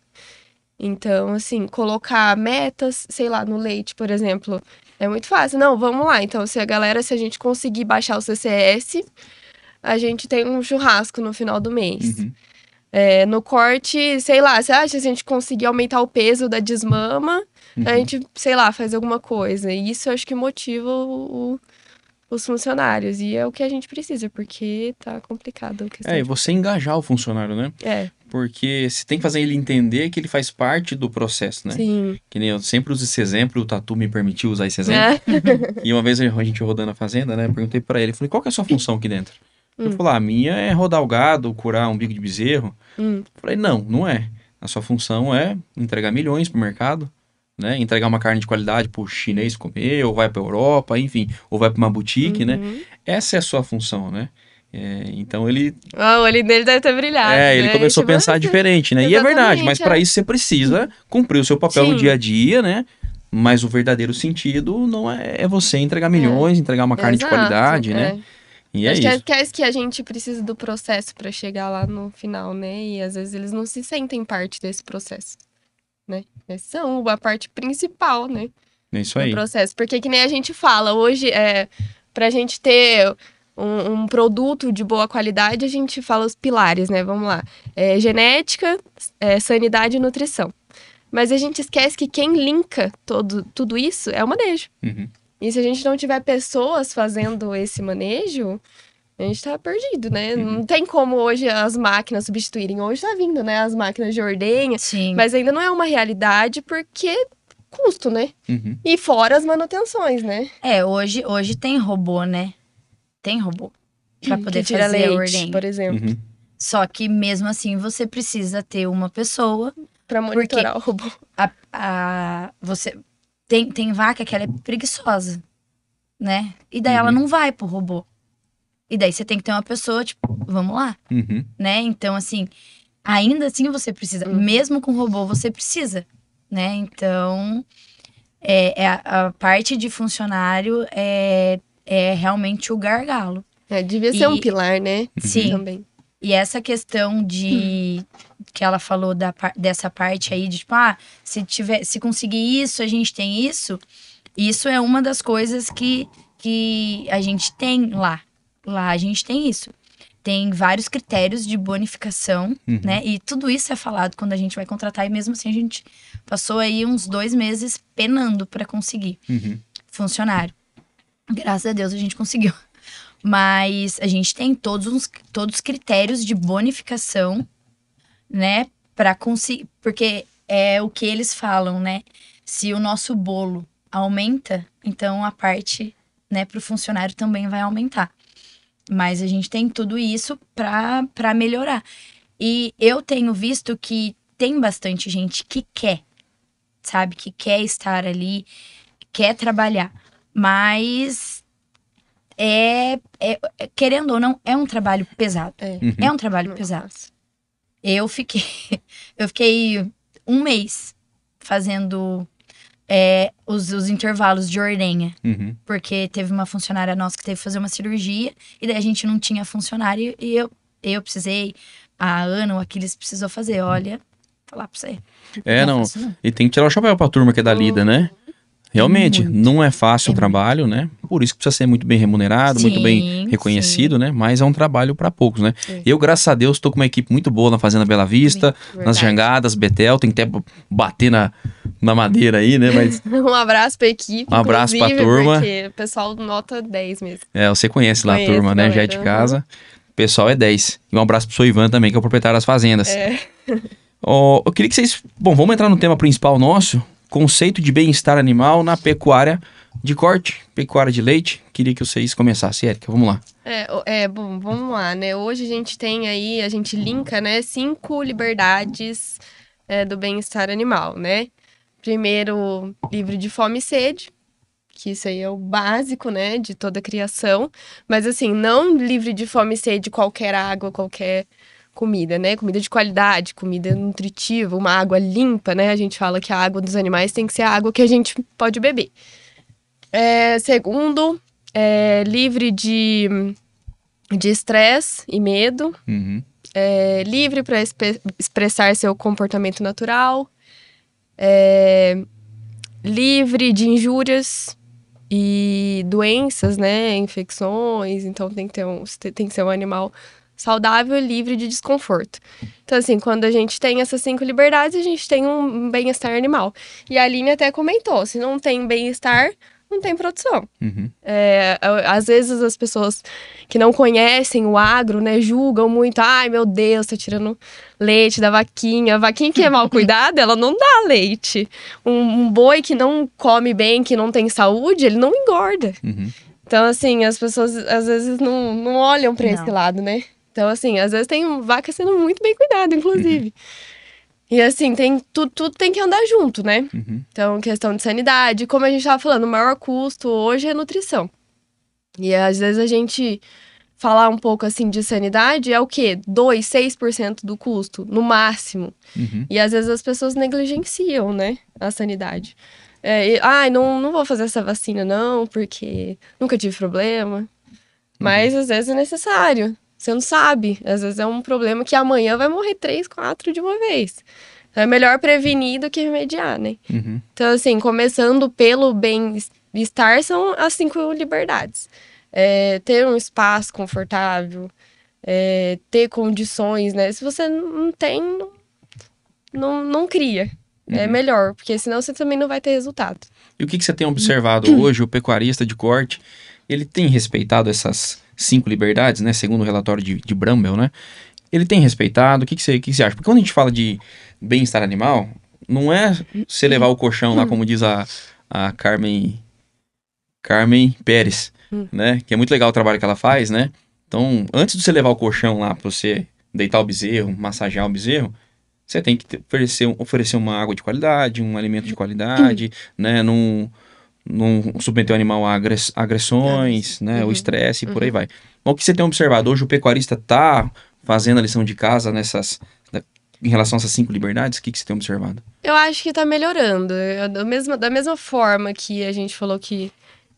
Então, assim, colocar metas, sei lá, no leite, por exemplo, é muito fácil. Não, vamos lá. Então, se a gente conseguir baixar o CCS, a gente tem um churrasco no final do mês. No corte, sei lá, se a gente conseguir aumentar o peso da desmama, a gente, sei lá, faz alguma coisa. E isso eu acho que motiva os funcionários. E é o que a gente precisa, porque tá complicado. E você engajar o funcionário, né? Porque você tem que fazer ele entender que ele faz parte do processo, né? Sim. Que nem eu sempre uso esse exemplo, o Tatu me permitiu usar esse exemplo. E uma vez a gente rodando a fazenda, né? Perguntei pra ele, falei, qual que é a sua função aqui dentro? Ele falou, a minha é rodar o gado, curar um bico de bezerro. Falei, não é. A sua função é entregar milhões pro mercado, né? Entregar uma carne de qualidade pro chinês comer, ou vai pra Europa, enfim, ou vai pra uma boutique, né? Essa é a sua função, né? Então ele... o olho dele deve ter brilhado. Ele começou a pensar diferente, né? E é verdade, mas para isso você precisa cumprir o seu papel no dia a dia, né? Mas o verdadeiro sentido não é você entregar milhões, entregar uma carne de qualidade, né? E acho isso. Que é isso que a gente precisa do processo para chegar lá no final, né? E às vezes eles não se sentem parte desse processo, né? Eles são a parte principal, né? É isso aí. Do processo. Porque que nem a gente fala, hoje, pra gente ter um produto de boa qualidade, a gente fala os pilares, né? Vamos lá. Genética, sanidade e nutrição. Mas a gente esquece que quem linka tudo isso é o manejo. E se a gente não tiver pessoas fazendo esse manejo, a gente tá perdido, né? Não tem como hoje as máquinas substituírem. Hoje tá vindo, né? As máquinas de ordenha. Sim. Mas ainda não é uma realidade porque custo, né? E fora as manutenções, né? Hoje tem robô, né? Tem robô pra poder tira fazer leite, a ordenha. por exemplo. Só que mesmo assim você precisa ter uma pessoa Pra monitorar o robô. você tem vaca que ela é preguiçosa, né? E daí ela não vai pro robô. E daí você tem que ter uma pessoa, tipo, vamos lá, né? Então, assim, ainda assim você precisa. Mesmo com robô, você precisa, né? Então, a parte de funcionário é realmente o gargalo. Devia ser um pilar, né? Sim. Também. E essa questão de... que ela falou dessa parte aí, de tipo, se conseguir isso, a gente tem isso. Isso é uma das coisas que a gente tem lá. Lá a gente tem isso. Tem vários critérios de bonificação, né? E tudo isso é falado quando a gente vai contratar. E mesmo assim, a gente passou aí uns 2 meses penando para conseguir funcionário. Graças a Deus a gente conseguiu. Mas a gente tem todos os critérios de bonificação, né? Para conseguir... Porque é o que eles falam, né? Se o nosso bolo aumenta, então a parte, né, para o funcionário também vai aumentar. Mas a gente tem tudo isso para melhorar. E eu tenho visto que tem bastante gente que quer, sabe? Que quer estar ali, quer trabalhar. Mas, querendo ou não, é um trabalho pesado. É um trabalho pesado. Eu fiquei 1 mês fazendo os intervalos de ordenha. Porque teve uma funcionária nossa que teve que fazer uma cirurgia. E daí a gente não tinha funcionário. E eu precisei a Ana, o Aquiles precisou fazer. Olha, falar pra você. Não. Fácil, não. E tem que tirar o chapéu pra turma que é da Lida, né? Realmente, Muito. não é fácil o É trabalho, né? Por isso que precisa ser muito bem remunerado, muito bem Sim, reconhecido, né? Mas é um trabalho para poucos, né? Sim. Eu, graças a Deus, tô com uma equipe muito boa na Fazenda Bela Vista, nas Verdade. jangadas, Betel, tem que até bater na madeira aí, né? Mas Um abraço pra equipe, Um abraço pra inclusive, turma. porque o pessoal nota 10 mesmo. você conhece lá a Conheço, turma, né? Já é de galera, casa. O pessoal é 10. E um abraço pro seu Ivan também, que é o proprietário das fazendas. Eu queria que vocês... Bom, vamos entrar no tema principal nosso. Conceito de bem-estar animal na pecuária de corte, pecuária de leite. Queria que vocês começassem, Érica, vamos lá. Bom, vamos lá, né? Hoje a gente tem aí, a gente linka, né, 5 liberdades do bem-estar animal, né? Primeiro, livre de fome e sede, que isso aí é o básico, né, de toda a criação. Mas assim, não livre de fome e sede qualquer água, qualquer comida, né? Comida de qualidade, comida nutritiva, uma água limpa, né? A gente fala que a água dos animais tem que ser a água que a gente pode beber. Segundo, livre de estresse e medo. Uhum. Livre para expressar seu comportamento natural. Livre de injúrias e doenças, né? Infecções. Então tem que ser um animal saudável e livre de desconforto. Então, assim, quando a gente tem essas 5 liberdades, a gente tem um bem-estar animal. E a Aline até comentou, se não tem bem-estar, não tem produção. Uhum. Às vezes as pessoas que não conhecem o agro, né, julgam muito. Ai, meu Deus, tá tirando leite da vaquinha. A vaquinha que é mal cuidada, ela não dá leite. Um boi que não come bem, que não tem saúde, ele não engorda. Uhum. Então, assim, as pessoas às vezes não olham pra Não. esse lado, né? Então, assim, às vezes tem vaca sendo muito bem cuidada, inclusive. E, assim, tudo tem que andar junto, né? Uhum. Então, questão de sanidade. Como a gente tava falando, o maior custo hoje é nutrição. E, às vezes, a gente falar um pouco, assim, de sanidade é o quê? 2, 6% do custo, no máximo. Uhum. E, às vezes, as pessoas negligenciam, né? A sanidade. Não vou fazer essa vacina, não, porque nunca tive problema. Mas, às vezes, é necessário. Você não sabe. Às vezes é um problema que amanhã vai morrer 3, 4 de uma vez. Então, é melhor prevenir do que remediar, né? Uhum. Então, assim, começando pelo bem-estar, são as 5 liberdades. Ter um espaço confortável, ter condições, né? Se você não tem, não cria. É melhor, porque senão você também não vai ter resultado. E o que você tem observado hoje, o pecuarista de corte, ele tem respeitado essas 5 liberdades, né? Segundo o relatório de Bramble, né? Ele tem respeitado? O que você acha? Porque quando a gente fala de bem-estar animal, não é você levar o colchão lá, como diz a Carmen Pérez, né? Que é muito legal o trabalho que ela faz, né? Então, antes de você levar o colchão lá para você deitar o bezerro, massagear o bezerro, você tem que oferecer uma água de qualidade, um alimento de qualidade, né? Não submeter o animal a agressões, né? O estresse e por aí vai. Mas o que você tem observado? Hoje o pecuarista está fazendo a lição de casa em relação a essas 5 liberdades? O que você tem observado? Eu acho que tá melhorando. Da mesma forma que a gente falou que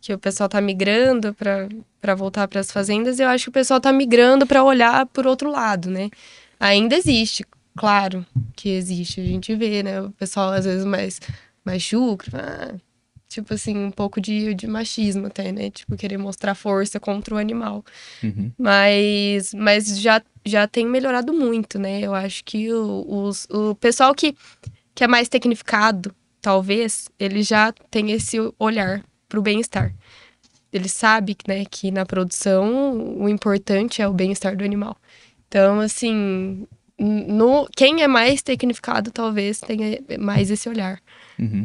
o pessoal tá migrando para voltar para as fazendas, eu acho que o pessoal tá migrando para olhar por outro lado, né? Ainda existe, claro que existe. A gente vê, né? O pessoal às vezes mais chucro, tipo assim, um pouco de machismo até, né? Tipo, querer mostrar força contra o animal. Uhum. Mas já tem melhorado muito, né? Eu acho que o pessoal que é mais tecnificado, talvez, ele já tem esse olhar pro bem-estar. Ele sabe, né, que na produção o importante é o bem-estar do animal. Então, assim, quem é mais tecnificado talvez tenha mais esse olhar,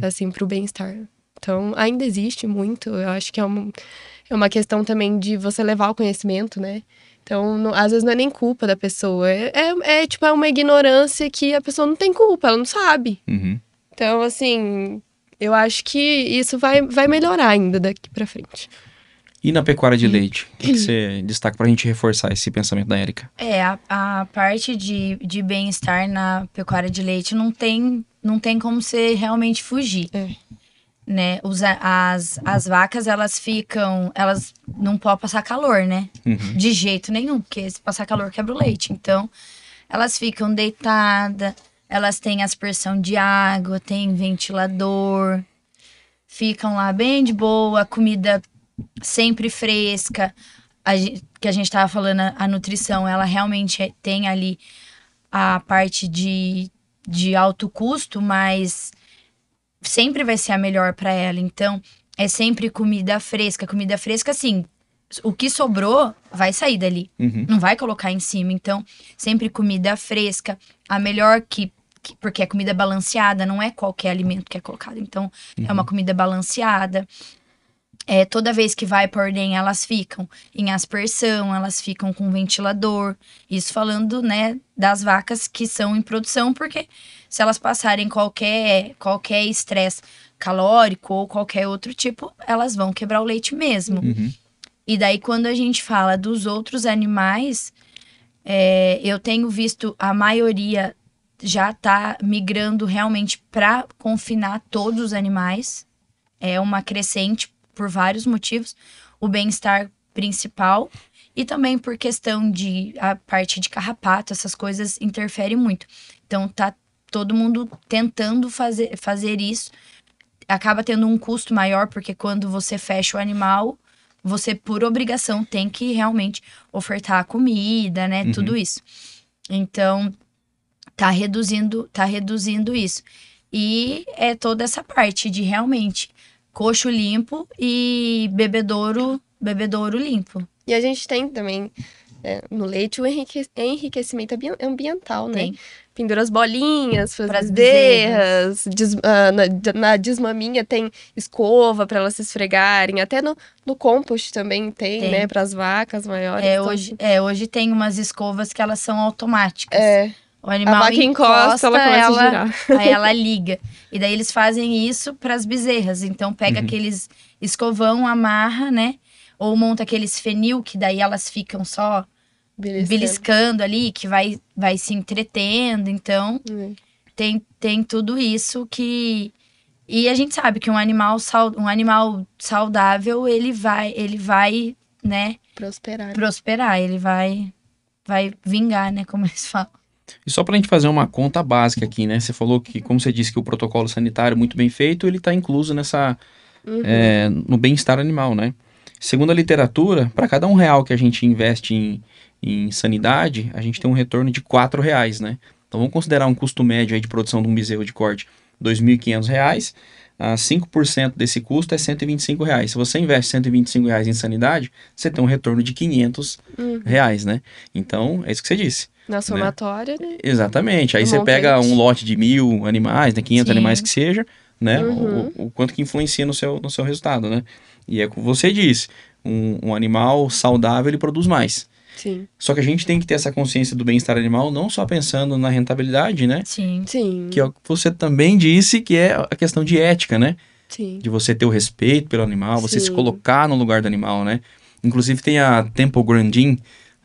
assim, pro bem-estar. Então, ainda existe muito. Eu acho que é uma questão também de você levar o conhecimento, né? Então, às vezes não é nem culpa da pessoa. Tipo, é uma ignorância que a pessoa não tem culpa, ela não sabe. Uhum. Então, assim, eu acho que isso vai melhorar ainda daqui pra frente. E na pecuária de leite? O que você destaca pra gente reforçar esse pensamento da Érica? A parte de bem-estar na pecuária de leite não tem como você realmente fugir. Né? As vacas, elas não podem passar calor, né? De jeito nenhum, porque se passar calor quebra o leite. Então, elas ficam deitadas, elas têm aspersão de água, tem ventilador, ficam lá bem de boa, comida sempre fresca. Que a gente tava falando, a nutrição, ela realmente tem ali a parte de alto custo, mas sempre vai ser a melhor para ela. Então, é sempre comida fresca, assim, o que sobrou vai sair dali, não vai colocar em cima. Então, sempre comida fresca, a melhor porque é comida balanceada, não é qualquer alimento que é colocado. Então, é uma comida balanceada. Toda vez que vai para ordem, elas ficam em aspersão, elas ficam com ventilador. Isso falando, né, das vacas que são em produção, porque se elas passarem qualquer estresse calórico ou qualquer outro tipo, elas vão quebrar o leite mesmo. E daí, quando a gente fala dos outros animais, eu tenho visto a maioria já tá migrando realmente para confinar todos os animais. É uma crescente por vários motivos. O bem-estar principal e também por questão de a parte de carrapato, essas coisas interferem muito. Então, tá todo mundo tentando fazer isso. Acaba tendo um custo maior, porque quando você fecha o animal, você, por obrigação, tem que realmente ofertar a comida, né? Tudo isso. Então, tá reduzindo isso. E é toda essa parte de realmente coxo limpo e bebedouro limpo. E a gente tem também no leite o enriquecimento ambiental, né? Tem. Pendura as bolinhas para Pras as bezerras. Na desmaminha tem escova para elas se esfregarem. Até no compost também tem. Né? Para as vacas maiores. Hoje tem umas escovas que elas são automáticas. O animal a vaca encosta, ela começa a girar. Aí ela liga. E daí eles fazem isso para as bezerras. Então pega aqueles escovão, amarra, né? Ou monta aqueles fenil, que daí elas ficam só beliscando ali, que vai se entretendo. Então tem tudo isso que... E a gente sabe que um animal saudável, ele vai, né? Prosperar. Ele vai vingar, né? Como eles falam. E só para a gente fazer uma conta básica aqui, né? Você falou que, como você disse, que o protocolo sanitário muito bem feito, ele está incluso no bem-estar animal, né? Segundo a literatura, para cada R$1 que a gente investe em sanidade, a gente tem um retorno de R$4, né? Então vamos considerar um custo médio aí de produção de um bezerro de corte, R$2.500. 5% desse custo é R$125. Se você investe R$125 em sanidade, você tem um retorno de R$500, né? Então, é isso que você disse. Na somatória, né? Exatamente. Aí você pega um lote de 1.000 animais, né? 500 animais que seja, né? O quanto que influencia no seu resultado, né? E é como você disse, um animal saudável, ele produz mais. Sim. Só que a gente tem que ter essa consciência do bem-estar animal, não só pensando na rentabilidade, né? Sim. Que é o que você também disse, que é a questão de ética, né? Sim. De você ter o respeito pelo animal, você se colocar no lugar do animal, né? Inclusive tem a Temple Grandin,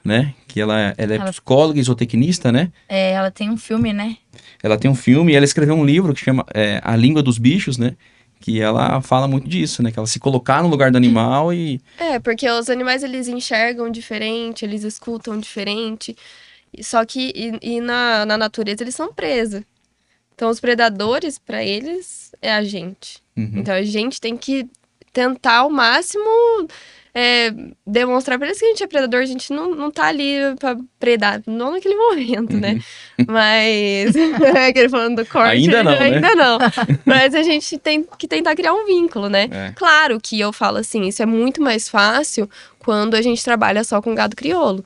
né? Que ela é psicóloga e zootecnista, né? Ela tem um filme, né? Ela tem um filme e ela escreveu um livro que chama A Língua dos Bichos, né? Que ela fala muito disso, né? Que ela se colocar no lugar do animal e... porque os animais, eles enxergam diferente, eles escutam diferente. Só que na natureza eles são presa. Então, os predadores, para eles, é a gente. Então, a gente tem que tentar ao máximo demonstrar para eles que a gente é predador. A gente não tá ali pra predar, não naquele momento, né? Mas, aquele falando do corte... Ainda não. Mas a gente tem que tentar criar um vínculo, né? Claro que eu falo assim, isso é muito mais fácil quando a gente trabalha só com gado crioulo,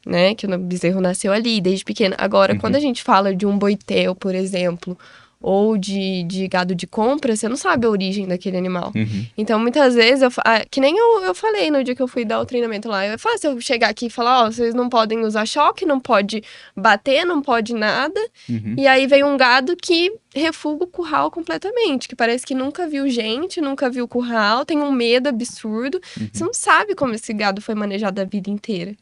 né? Que o bezerro nasceu ali, desde pequeno. Agora, quando a gente fala de um boitel, por exemplo, ou de gado de compra, você não sabe a origem daquele animal. Então, muitas vezes, que nem eu falei no dia que eu fui dar o treinamento lá, é fácil eu chegar aqui e falar, vocês não podem usar choque, não pode bater, não pode nada. E aí vem um gado que refuga o curral completamente, que parece que nunca viu gente, nunca viu curral, tem um medo absurdo. Você não sabe como esse gado foi manejado a vida inteira.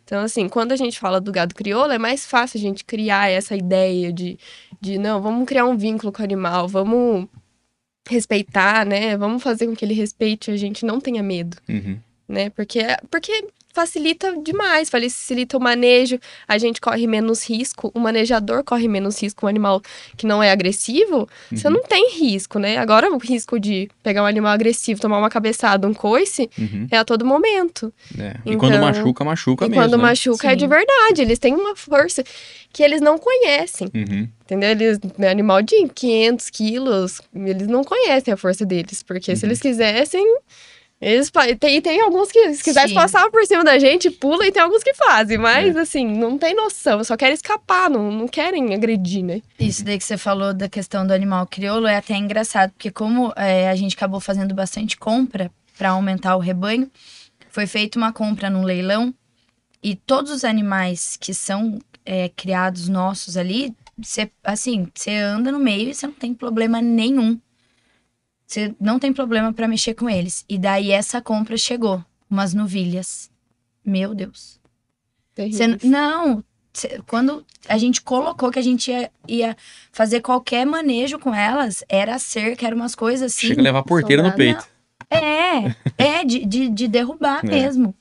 Então, assim, quando a gente fala do gado crioulo, é mais fácil a gente criar essa ideia de não, vamos criar um vínculo com o animal, vamos respeitar, né? Vamos fazer com que ele respeite, a gente não tenha medo, né? Porque facilita demais, facilita o manejo, a gente corre menos risco, o manejador corre menos risco, um animal que não é agressivo, você não tem risco, né? Agora o risco de pegar um animal agressivo, tomar uma cabeçada, um coice, é a todo momento. E quando machuca, machuca mesmo. Quando machuca é de verdade, eles têm uma força que eles não conhecem, entendeu? Eles, animal de 500 quilos, eles não conhecem a força deles, porque se eles quisessem... Tem alguns que, se quisessem passar por cima da gente, pula, e tem alguns que fazem. Mas, assim, não tem noção. Só querem escapar, não querem agredir, né? Isso daí que você falou da questão do animal crioulo é até engraçado. Porque como a gente acabou fazendo bastante compra para aumentar o rebanho, foi feita uma compra num leilão. E todos os animais que são criados nossos ali, você anda no meio e você não tem problema nenhum. Você não tem problema pra mexer com eles. E daí essa compra chegou. Umas novilhas. Meu Deus. Quando a gente colocou que a gente ia fazer qualquer manejo com elas, era cerca, era umas coisas assim. Chega a levar a porteira no peito. De derrubar mesmo.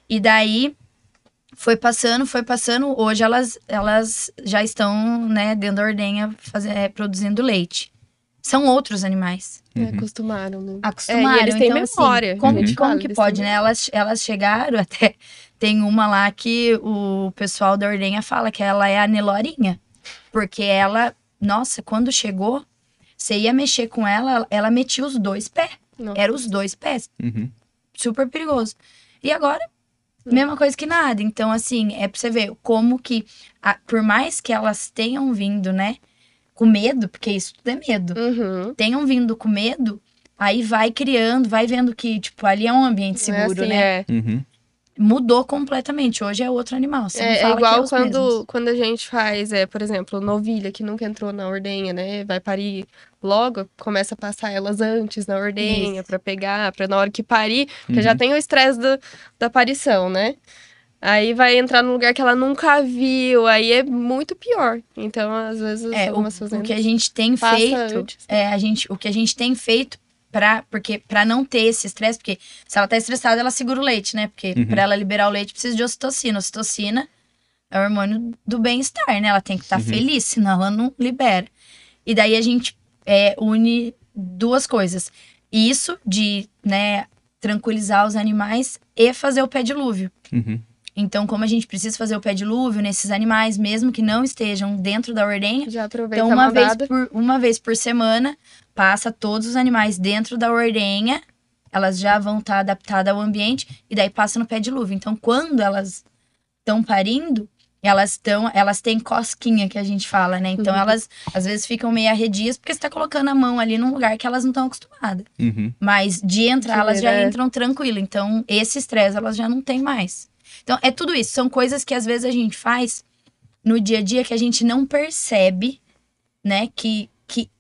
E daí foi passando. Hoje elas já estão, né, dentro da ordenha produzindo leite. São outros animais. Acostumaram, né? Acostumaram. E eles têm então, memória. Assim, como que pode, né? Elas chegaram até... Tem uma lá que o pessoal da ordenha fala que ela é a Nelorinha. Porque ela... Nossa, quando chegou, você ia mexer com ela, ela metia os 2 pés. Era os 2 pés. Super perigoso. E agora, mesma coisa que nada. Então, assim, é pra você ver como que... por mais que elas tenham vindo, né? Com medo, porque isso tudo é medo. Tenham vindo com medo, aí vai criando, vai vendo que, tipo, ali é um ambiente seguro, né? Mudou completamente. Hoje é outro animal. Você não fala igual que é quando a gente faz, por exemplo, novilha que nunca entrou na ordenha, né? Vai parir logo, começa a passar elas antes na ordenha pra pegar, pra na hora que parir, porque já tem o estresse da parição, né? Aí vai entrar num lugar que ela nunca viu, aí é muito pior. Então, às vezes, algumas fazendas... O que a gente tem feito... o que a gente tem feito pra não ter esse estresse, porque se ela tá estressada, ela segura o leite, né? Porque pra ela liberar o leite, precisa de ocitocina. Ocitocina é o hormônio do bem-estar, né? Ela tem que estar feliz, senão ela não libera. E daí a gente une 2 coisas. Isso de, né, tranquilizar os animais e fazer o pé dilúvio. Então, como a gente precisa fazer o pé dilúvio nesses animais, mesmo que não estejam dentro da ordenha, já aproveita então uma vez por semana, passa todos os animais dentro da ordenha, elas já vão estar adaptadas ao ambiente, e daí passa no pé dilúvio. Então, quando elas estão parindo, elas têm cosquinha, que a gente fala, né? Então, elas, às vezes, ficam meio arredias, porque você tá colocando a mão ali num lugar que elas não estão acostumadas. Mas, de entrar, elas já entram tranquilo. Então, esse estresse, elas já não têm mais. Então, é tudo isso. São coisas que, às vezes, a gente faz no dia a dia que a gente não percebe, né? Que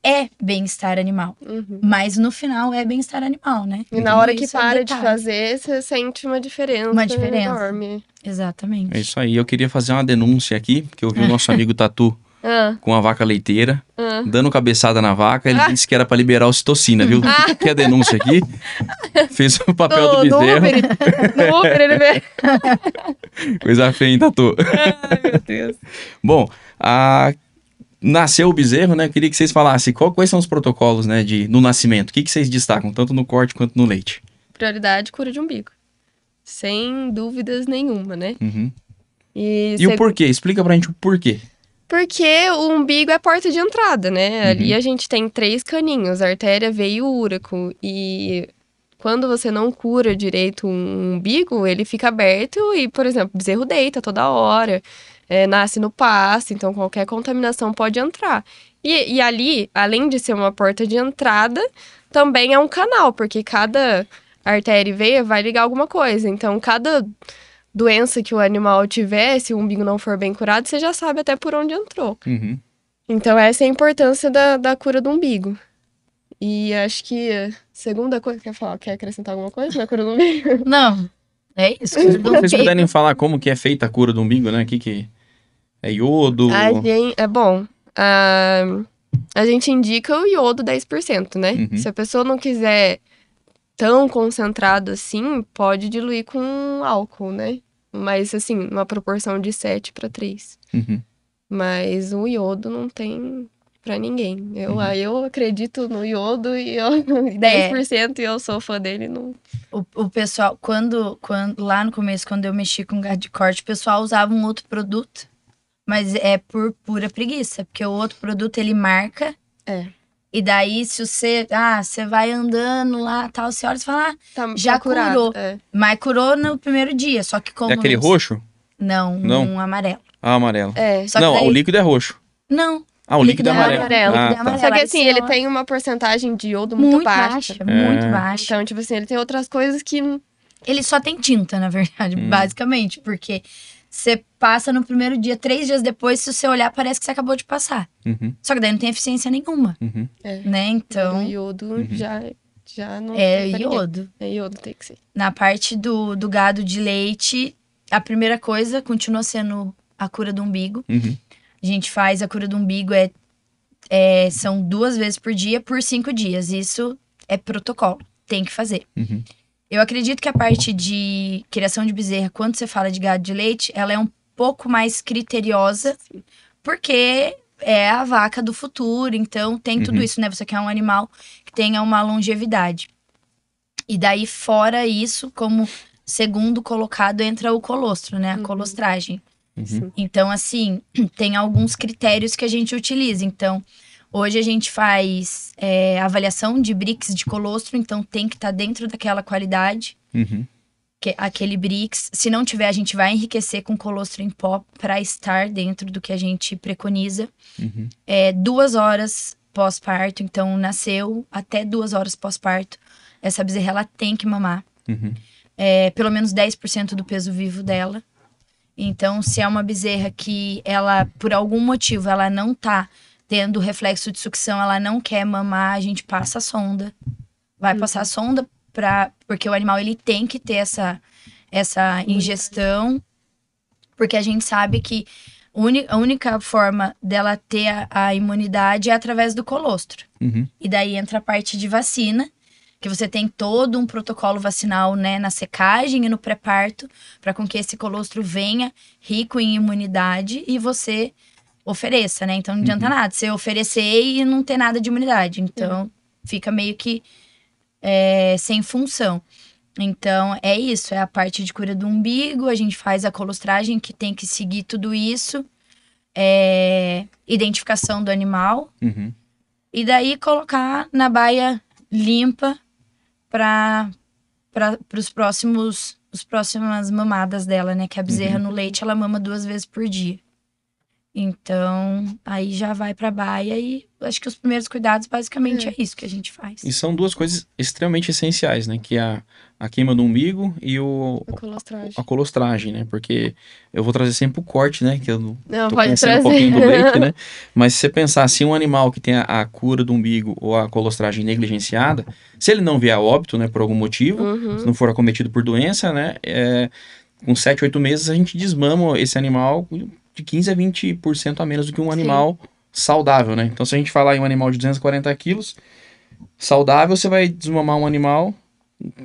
é bem-estar animal. Mas, no final, é bem-estar animal, né? E na hora que para de fazer, você sente uma diferença. Uma diferença enorme. Exatamente. É isso aí. Eu queria fazer uma denúncia aqui, porque eu vi o nosso amigo Tatu com a vaca leiteira, dando cabeçada na vaca. Ele disse que era pra liberar ocitocina, viu? Quer a denúncia aqui? Fez o papel do bezerro. No Uber, ele vê. Coisa feia, hein, Tatu? Ai, meu Deus. Bom, nasceu o bezerro, né? Eu queria que vocês falassem quais são os protocolos, né, no nascimento. O que vocês destacam, tanto no corte quanto no leite? Prioridade, cura de umbigo. Sem dúvidas nenhuma, né? E o porquê? Explica pra gente o porquê. Porque o umbigo é a porta de entrada, né? Ali a gente tem 3 caninhos, artéria, veia e úraco. E quando você não cura direito um umbigo, ele fica aberto e, por exemplo, o bezerro deita toda hora, nasce no pasto, então qualquer contaminação pode entrar. E ali, além de ser uma porta de entrada, também é um canal, porque cada artéria e veia vai ligar alguma coisa. Então, cada doença que o animal tiver, se o umbigo não for bem curado, você já sabe até por onde entrou. Então, essa é a importância da cura do umbigo. E acho que a segunda coisa, quer acrescentar alguma coisa na cura do umbigo? Não, é isso. Se vocês puderem falar como que é feita a cura do umbigo, né? Que é iodo? A gente indica o iodo 10%, né? Se a pessoa não quiser tão concentrado assim, pode diluir com álcool, né? Mas, assim, uma proporção de 7:3. Mas o iodo não tem pra ninguém. Eu acredito no iodo e 10% e eu sou fã dele. Não... O pessoal, quando lá no começo, quando eu mexi com gado de corte, o pessoal usava um outro produto. Mas é por pura preguiça, porque o outro produto, ele marca. E daí, se você vai andando lá, tal, você olha e fala, já curou. Mas curou no primeiro dia, só que como... É aquele roxo? Não, um amarelo. Ah, amarelo. Só que daí... o líquido é roxo. Não. O líquido é amarelo. Só que assim, ele tem uma porcentagem de iodo muito baixa. Muito baixa. Então, tipo assim, ele tem outras coisas que... Ele só tem tinta, na verdade, basicamente. Porque você passa no primeiro dia, 3 dias depois, se você olhar, parece que você acabou de passar. Só que daí não tem eficiência nenhuma. Né? Então... O iodo já não é tem iodo. É iodo, tem que ser. Na parte do gado de leite, a primeira coisa continua sendo a cura do umbigo. A gente faz a cura do umbigo, são 2 vezes por dia, por 5 dias. Isso é protocolo, tem que fazer. Eu acredito que a parte de criação de bezerra, quando você fala de gado de leite, ela é um pouco mais criteriosa, porque é a vaca do futuro, então tem tudo isso, né? Você quer um animal que tenha uma longevidade. E daí, fora isso, como segundo colocado, entra o colostro, né? A colostragem. Então, assim, tem alguns critérios que a gente utiliza. Então, hoje a gente faz avaliação de Brix de colostro, então tem que estar dentro daquela qualidade. Aquele Brix. Se não tiver, a gente vai enriquecer com colostro em pó para estar dentro do que a gente preconiza. 2 horas pós-parto, então nasceu, até 2 horas pós-parto, essa bezerra ela tem que mamar. Pelo menos 10% do peso vivo dela. Então, se é uma bezerra que ela, por algum motivo, ela não tá tendo reflexo de sucção, ela não quer mamar, a gente passa a sonda. Vai passar a sonda porque o animal ele tem que ter essa ingestão, porque a gente sabe que a única forma dela ter a imunidade é através do colostro. E daí entra a parte de vacina, que você tem todo um protocolo vacinal, né, na secagem e no pré-parto, para com que esse colostro venha rico em imunidade e você ofereça, né? Então não adianta nada você oferecer e não ter nada de imunidade. Então fica meio que sem função. Então é isso, é a parte de cura do umbigo, a gente faz a colostragem que tem que seguir tudo isso, identificação do animal, e daí colocar na baia limpa para as próximas mamadas dela, né? Que a bezerra no leite, ela mama 2 vezes por dia. Então, aí já vai pra baia e acho que os primeiros cuidados, basicamente, é isso que a gente faz. E são 2 coisas extremamente essenciais, né? Que é a queima do umbigo e a colostragem, né? Porque eu vou trazer sempre o corte, né? Que eu tô conhecendo um pouquinho do leite, né? Mas se você pensar assim, um animal que tem a cura do umbigo ou a colostragem negligenciada, se ele não vier a óbito, né? Por algum motivo, se não for acometido por doença, né? Com 7, 8 meses a gente desmama esse animal de 15 a 20% a menos do que um animal saudável, né? Então, se a gente falar em um animal de 240 quilos, saudável, você vai desmamar um animal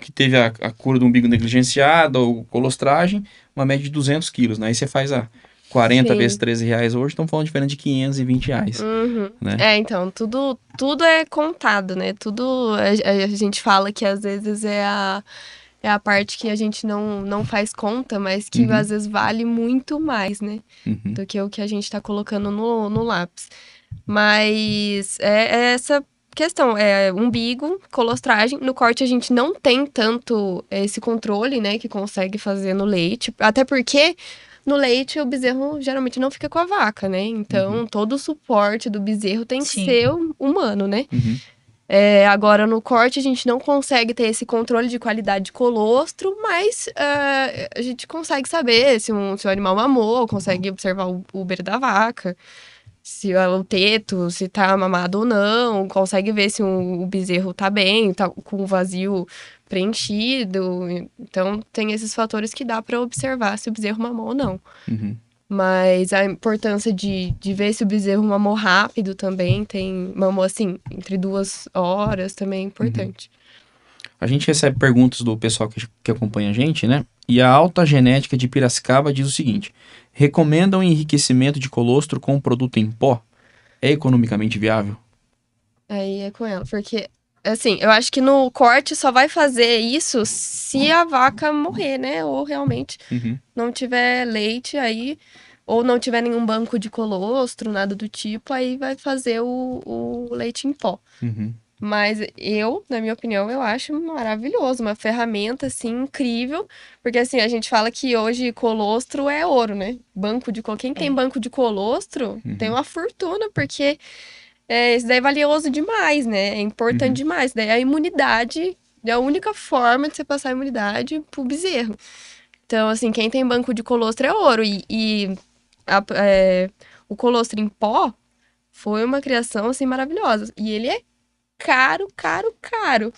que teve a cura do umbigo negligenciada ou colostragem, uma média de 200 quilos, né? Aí você faz a 40 vezes R$13 hoje, estamos falando de diferença de R$520, né? Então, tudo é contado, né? Tudo, a gente fala que às vezes é a parte que a gente não faz conta, mas que às vezes vale muito mais, né? Do que o que a gente tá colocando no lápis. Mas é essa questão, umbigo, colostragem. No corte a gente não tem tanto esse controle, né? Que consegue fazer no leite. Até porque no leite o bezerro geralmente não fica com a vaca, né? Então todo o suporte do bezerro tem que ser humano, né? Agora, no corte, a gente não consegue ter esse controle de qualidade de colostro, mas a gente consegue saber se o animal mamou, consegue observar o úbero da vaca, se o teto, se tá mamado ou não, consegue ver se o bezerro tá bem, tá com o vazio preenchido. Então, tem esses fatores que dá para observar se o bezerro mamou ou não. Mas a importância de ver se o bezerro mamou rápido também, mamou assim, entre 2 horas também é importante. A gente recebe perguntas do pessoal que acompanha a gente, né? E a Alta Genética de Piracicaba diz o seguinte: recomendam enriquecimento de colostro com produto em pó? É economicamente viável? Aí é com ela, porque, assim, eu acho que no corte só vai fazer isso se a vaca morrer, né? Ou realmente não tiver leite, aí, ou não tiver nenhum banco de colostro, nada do tipo, aí vai fazer o leite em pó. Mas eu, na minha opinião, eu acho maravilhoso, uma ferramenta, assim, incrível, porque, assim, a gente fala que hoje colostro é ouro, né? Quem tem banco de colostro tem uma fortuna, porque isso daí é valioso demais, né? É importante demais. Daí a imunidade é a única forma de você passar a imunidade pro bezerro. Então, assim, quem tem banco de colostro é ouro. O colostro em pó foi uma criação, assim, maravilhosa. E ele é caro, caro, caro.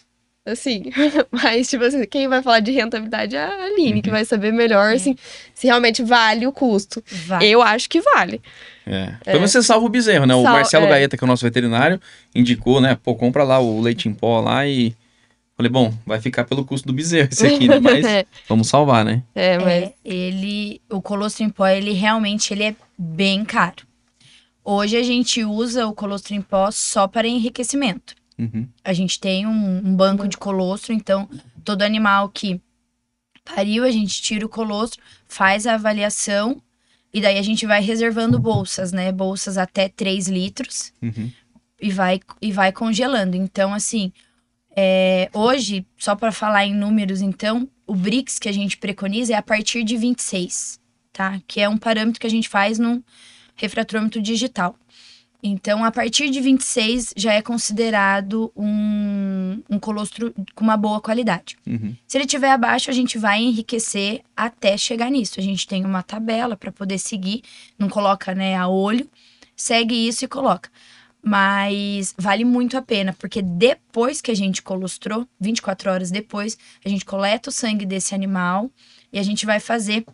Assim, mas, tipo assim, quem vai falar de rentabilidade é a Aline, que vai saber melhor, assim, se realmente vale o custo. Eu acho que vale. Pelo menos você salva o bezerro, né? O Marcelo Gaeta, que é o nosso veterinário, indicou, né? Pô, compra lá o leite em pó lá e... Falei, bom, vai ficar pelo custo do bezerro esse aqui, né? Mas vamos salvar, né? O colostro em pó, ele realmente é bem caro. Hoje a gente usa o colostro em pó só para enriquecimento. A gente tem um banco de colostro, então todo animal que pariu, a gente tira o colostro, faz a avaliação e daí a gente vai reservando bolsas, né? Bolsas até 3 litros e vai congelando. Então, assim, hoje, só para falar em números, então, o Brix que a gente preconiza é a partir de 26, tá? Que é um parâmetro que a gente faz num refratômetro digital. Então, a partir de 26 já é considerado um colostro com uma boa qualidade. Se ele estiver abaixo, a gente vai enriquecer até chegar nisso. A gente tem uma tabela para poder seguir, não coloca, né, a olho, segue isso e coloca. Mas vale muito a pena, porque depois que a gente colostrou, 24 horas depois, a gente coleta o sangue desse animal e a gente vai fazer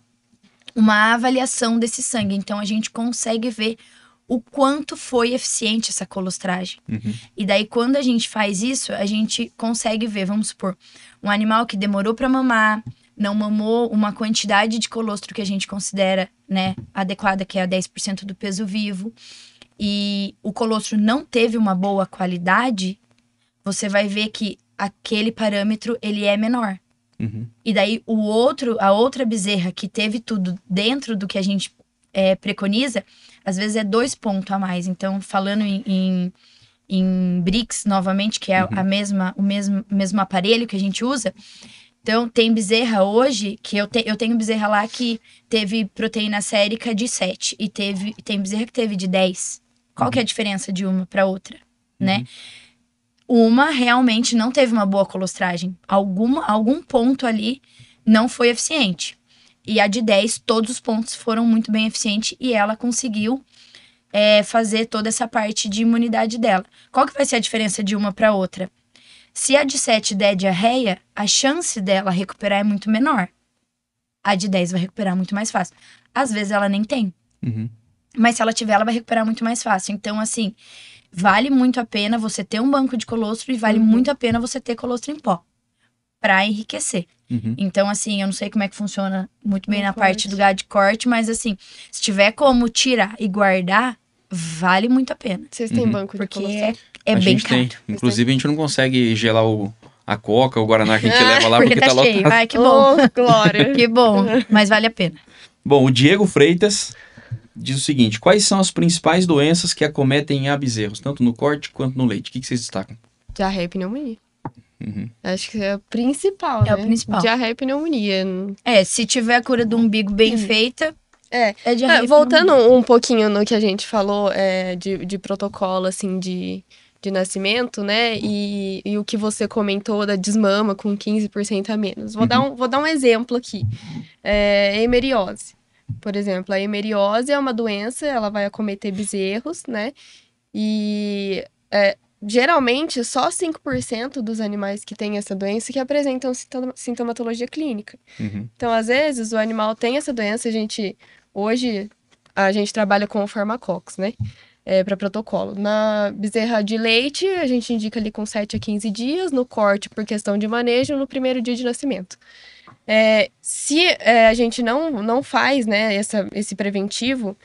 uma avaliação desse sangue. Então, a gente consegue ver o quanto foi eficiente essa colostragem. E daí, quando a gente faz isso, a gente consegue ver, vamos supor, um animal que demorou para mamar, não mamou uma quantidade de colostro que a gente considera, né, adequada, que é a 10% do peso vivo, e o colostro não teve uma boa qualidade, você vai ver que aquele parâmetro, ele é menor. E daí, a outra bezerra que teve tudo dentro do que a gente preconiza, às vezes é 2 pontos a mais. Então, falando em Brix, novamente, que é o mesmo aparelho que a gente usa. Então, tem bezerra hoje, que eu tenho bezerra lá que teve proteína sérica de 7 e tem bezerra que teve de 10. Qual que é a diferença de uma para outra, né? Uma realmente não teve uma boa colostragem. Algum ponto ali não foi eficiente. E a de 10, todos os pontos foram muito bem eficientes e ela conseguiu fazer toda essa parte de imunidade dela. Qual que vai ser a diferença de uma para outra? Se a de 7 der diarreia, a chance dela recuperar é muito menor. A de 10 vai recuperar muito mais fácil. Às vezes ela nem tem. Mas se ela tiver, ela vai recuperar muito mais fácil. Então, assim, vale muito a pena você ter um banco de colostro e vale muito a pena você ter colostro em pó para enriquecer. Então, assim, eu não sei como é que funciona muito bem na parte do gado de corte, mas assim, se tiver como tirar e guardar, vale muito a pena. Vocês têm banco de colostro? Porque é bem caro. Inclusive, a gente não consegue gelar a coca, o guaraná que a gente leva lá, porque tá cheio. lotado. Ai, que bom. Glória. Que bom, mas vale a pena. Bom, o Diego Freitas diz o seguinte: quais são as principais doenças que acometem a bezerros, tanto no corte quanto no leite? O que vocês destacam? Diarreia e pneumonia. Acho que é o principal, né? É o principal. Diarreia e pneumonia. Se tiver a cura do umbigo bem feita, é diarreia e voltando pneumonia. um pouquinho no que a gente falou de protocolo, assim, de nascimento, né? E o que você comentou da desmama com 15% a menos. Vou dar um exemplo aqui. Hemeriose. Por exemplo, a hemeriose é uma doença, ela vai acometer bezerros, né? E geralmente só 5% dos animais que têm essa doença que apresentam sintomatologia clínica. Então, às vezes, o animal tem essa doença, hoje a gente trabalha com o farmacox, né? para protocolo. Na bezerra de leite, a gente indica ali com 7 a 15 dias, no corte por questão de manejo, no primeiro dia de nascimento. Se a gente não faz, né, esse preventivo,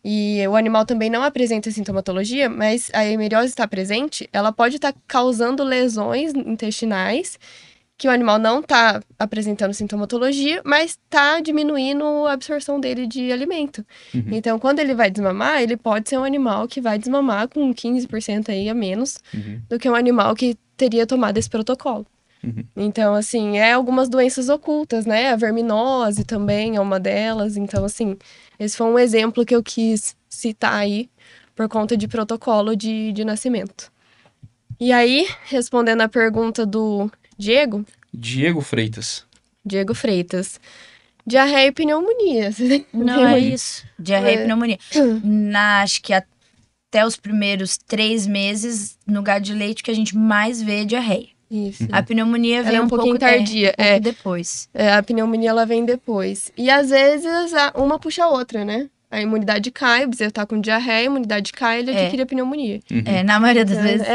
e o animal também não apresenta sintomatologia, mas a eimeriose está presente, ela pode estar causando lesões intestinais, que o animal não está apresentando sintomatologia, mas está diminuindo a absorção dele de alimento. Então, quando ele vai desmamar, ele pode ser um animal que vai desmamar com 15% aí a menos do que um animal que teria tomado esse protocolo. Então, assim, algumas doenças ocultas, né? A verminose também é uma delas. Então, assim, esse foi um exemplo que eu quis citar aí por conta de protocolo de nascimento. E aí, respondendo a pergunta do Diego Freitas. Diarreia e pneumonia. Não é isso. Diarreia e pneumonia. Acho que até os primeiros 3 meses, no gado de leite, que a gente mais vê é diarreia. Isso. A pneumonia vem um pouquinho tardia. Um pouco depois. A pneumonia, ela vem depois. E às vezes, uma puxa a outra, né? A imunidade cai, o bezerro tá com diarreia, a imunidade cai, ele adquire a pneumonia. Na maioria das vezes.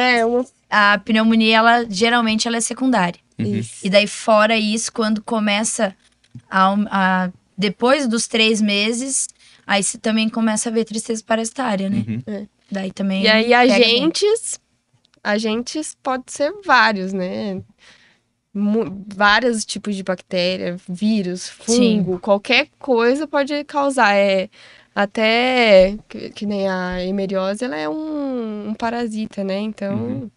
A pneumonia, geralmente, ela é secundária. Isso. E daí, fora isso, quando começa depois dos 3 meses, aí você também começa a ver tristeza parasitária, né? Daí também. E aí, agentes pode ser vários, né? Vários tipos de bactéria, vírus, fungo, Sim. Qualquer coisa pode causar. Até que nem a eimeriose, ela é um parasita, né? Então,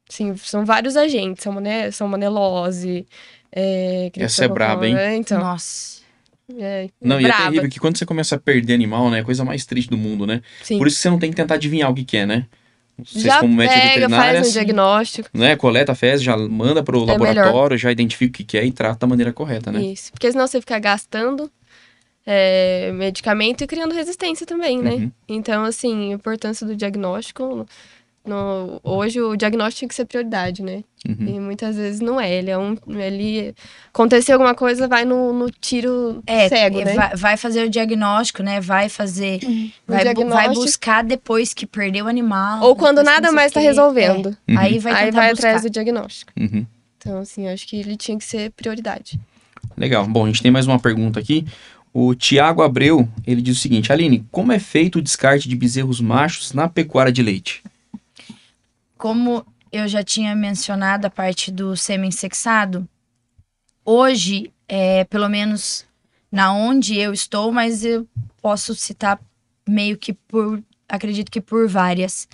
sim, são vários agentes. Salmonelose. Essa é braba, hein? Então, Nossa. Não, e é terrível que quando você começa a perder animal, né? É a coisa mais triste do mundo, né? Sim. Por isso que você não tem que tentar adivinhar o que é, né? Vocês, já como médico veterinário, faz um diagnóstico. Né? Coleta a fezes, já manda pro laboratório, melhor. Já identifica o que é e trata da maneira correta, né? Isso, porque senão você fica gastando medicamento e criando resistência também, né? Então, assim, a importância do diagnóstico... Hoje o diagnóstico tem que ser prioridade, né? E muitas vezes não é. Ele aconteceu alguma coisa, vai no tiro cego, né? Vai fazer o diagnóstico, né? Vai fazer... Vai buscar depois que perdeu o animal. Ou quando nada mais tá resolvendo. Aí vai buscar. Atrás do diagnóstico. Uhum. Então, assim, acho que ele tinha que ser prioridade. Legal. Bom, a gente tem mais uma pergunta aqui. O Tiago Abreu, ele diz o seguinte: Aline, como é feito o descarte de bezerros machos na pecuária de leite? Como eu já tinha mencionado a parte do sêmen sexado, hoje, pelo menos na onde eu estou, mas eu posso citar meio que acredito que por várias.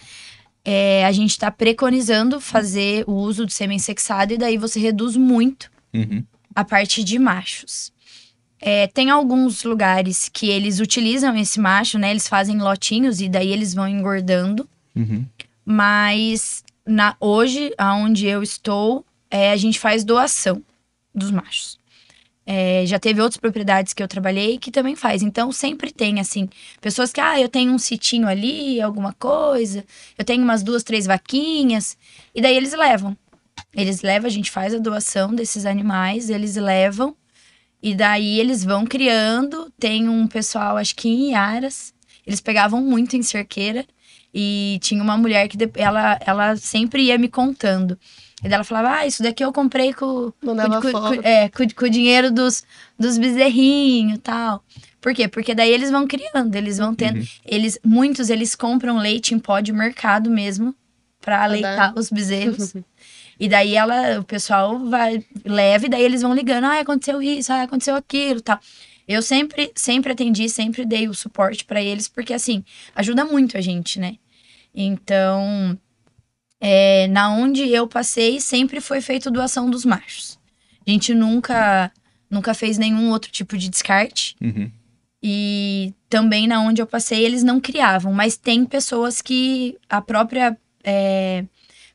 A gente está preconizando fazer o uso do sêmen sexado e daí você reduz muito a parte de machos. Tem alguns lugares que eles utilizam esse macho, né? Eles fazem lotinhos e daí eles vão engordando. Mas hoje, aonde eu estou, a gente faz doação dos machos. Já teve outras propriedades que eu trabalhei que também faz. Então, sempre tem, assim, pessoas que, eu tenho um sitinho ali, alguma coisa. Eu tenho umas 2, 3 vaquinhas. E daí eles levam. A gente faz a doação desses animais, eles levam. E daí eles vão criando. Tem um pessoal, acho que em Iaras, eles pegavam muito em cerqueira. E tinha uma mulher que ela sempre ia me contando. E daí ela falava, isso daqui eu comprei com o dinheiro dos bezerrinhos e tal. Por quê? Porque daí eles vão criando, eles vão tendo... Muitos compram leite em pó de mercado mesmo, pra aleitar os bezerros. E daí o pessoal leva e daí eles vão ligando, aconteceu isso, aconteceu aquilo, tal. Eu sempre atendi, sempre dei o suporte pra eles, porque assim, ajuda muito a gente, né? Então, na onde eu passei, sempre foi feito doação dos machos. A gente nunca fez nenhum outro tipo de descarte. E também na onde eu passei, eles não criavam. Mas tem pessoas que a própria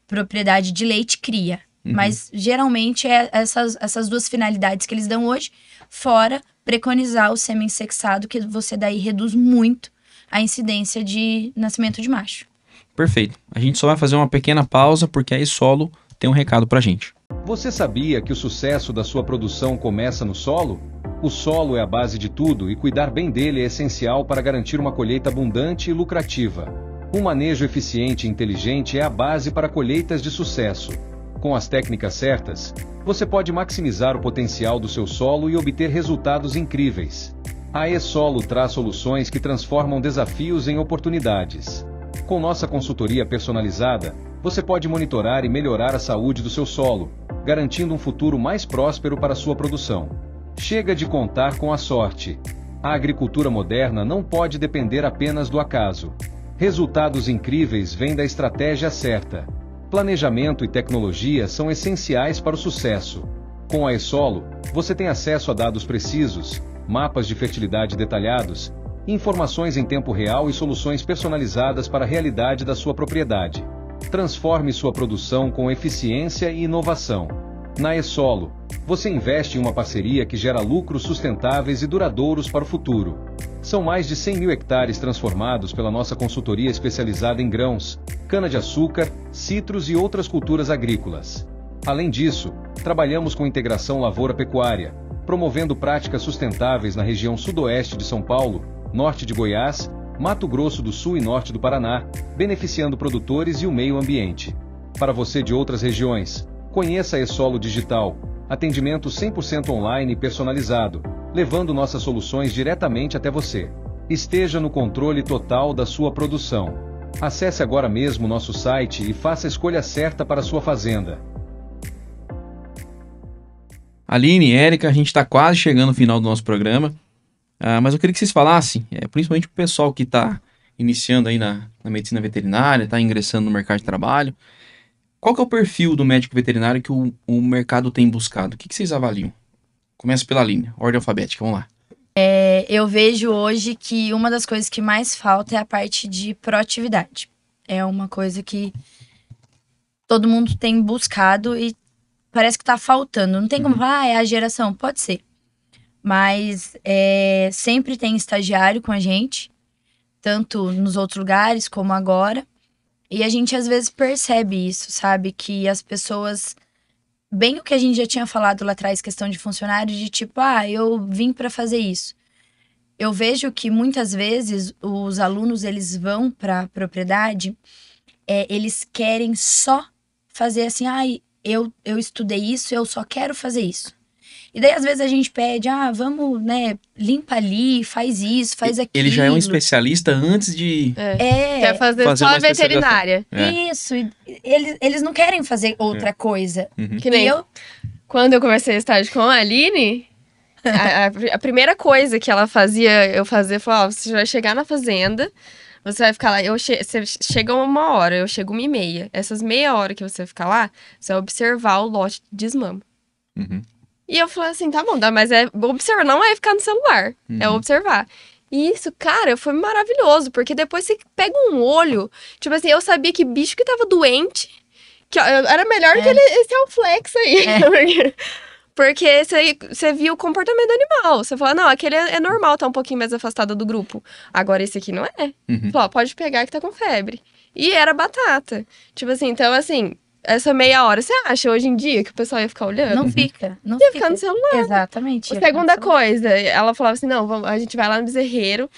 propriedade de leite cria. Mas geralmente essas duas finalidades que eles dão hoje, fora preconizar o sêmen sexado, que você daí reduz muito a incidência de nascimento de macho. Perfeito. A gente só vai fazer uma pequena pausa, porque aí Solo tem um recado pra gente. Você sabia que o sucesso da sua produção começa no solo? O solo é a base de tudo e cuidar bem dele é essencial para garantir uma colheita abundante e lucrativa. Um manejo eficiente e inteligente é a base para colheitas de sucesso. Com as técnicas certas, você pode maximizar o potencial do seu solo e obter resultados incríveis. A E-Solo traz soluções que transformam desafios em oportunidades. Com nossa consultoria personalizada, você pode monitorar e melhorar a saúde do seu solo, garantindo um futuro mais próspero para sua produção. Chega de contar com a sorte. A agricultura moderna não pode depender apenas do acaso. Resultados incríveis vêm da estratégia certa. Planejamento e tecnologia são essenciais para o sucesso. Com a E-Solo, você tem acesso a dados precisos, mapas de fertilidade detalhados, informações em tempo real e soluções personalizadas para a realidade da sua propriedade. Transforme sua produção com eficiência e inovação. Na E-Solo, você investe em uma parceria que gera lucros sustentáveis e duradouros para o futuro. São mais de 100 mil hectares transformados pela nossa consultoria especializada em grãos, cana-de-açúcar, citros e outras culturas agrícolas. Além disso, trabalhamos com integração lavoura-pecuária, promovendo práticas sustentáveis na região sudoeste de São Paulo, norte de Goiás, Mato Grosso do Sul e norte do Paraná, beneficiando produtores e o meio ambiente. Para você de outras regiões, conheça a E-Solo Digital, atendimento 100% online e personalizado, levando nossas soluções diretamente até você. Esteja no controle total da sua produção. Acesse agora mesmo nosso site e faça a escolha certa para a sua fazenda. Aline, Érica, a gente está quase chegando no final do nosso programa, mas eu queria que vocês falassem, principalmente para o pessoal que está iniciando aí na medicina veterinária, está ingressando no mercado de trabalho, qual que é o perfil do médico veterinário que o mercado tem buscado? O que vocês avaliam? Começa pela Aline, ordem alfabética, vamos lá. Eu vejo hoje que uma das coisas que mais falta é a parte de proatividade. É uma coisa que todo mundo tem buscado e parece que tá faltando. Não tem como falar, é a geração. Pode ser. Mas sempre tem estagiário com a gente, tanto nos outros lugares como agora. E a gente às vezes percebe isso, sabe? Que as pessoas, bem o que a gente já tinha falado lá atrás, questão de funcionário, de tipo, eu vim para fazer isso. Eu vejo que muitas vezes os alunos, eles vão para a propriedade, eles querem só fazer assim, eu estudei isso, eu só quero fazer isso. E daí, às vezes, a gente pede, vamos, né, limpa ali, faz isso, faz aquilo. Ele já é um especialista antes de... Quer fazer só a veterinária. Isso, e eles não querem fazer outra coisa. Que nem quando eu comecei a estágio com a Aline, a primeira coisa que ela fazia, eu falava, você vai chegar na fazenda, você vai ficar lá, você chega 1h, eu chego 1h30. Essas meia hora que você vai ficar lá, você vai observar o lote de desmame. E eu falei assim, tá bom, mas observar, não é ficar no celular, é observar. E isso, cara, foi maravilhoso, porque depois você pega um olho, tipo assim, eu sabia que bicho que tava doente, que era melhor que esse Alflex aí. Porque você viu o comportamento do animal. Você fala, não, aquele é normal, tá um pouquinho mais afastado do grupo. Agora esse aqui não é. Fala, pode pegar que tá com febre. E era batata. Tipo assim, então assim, essa meia hora, você acha hoje em dia que o pessoal ia ficar olhando? Não fica. Ia ficar no celular. Exatamente. Segunda coisa, ela falava assim, não, a gente vai lá no bezerreiro,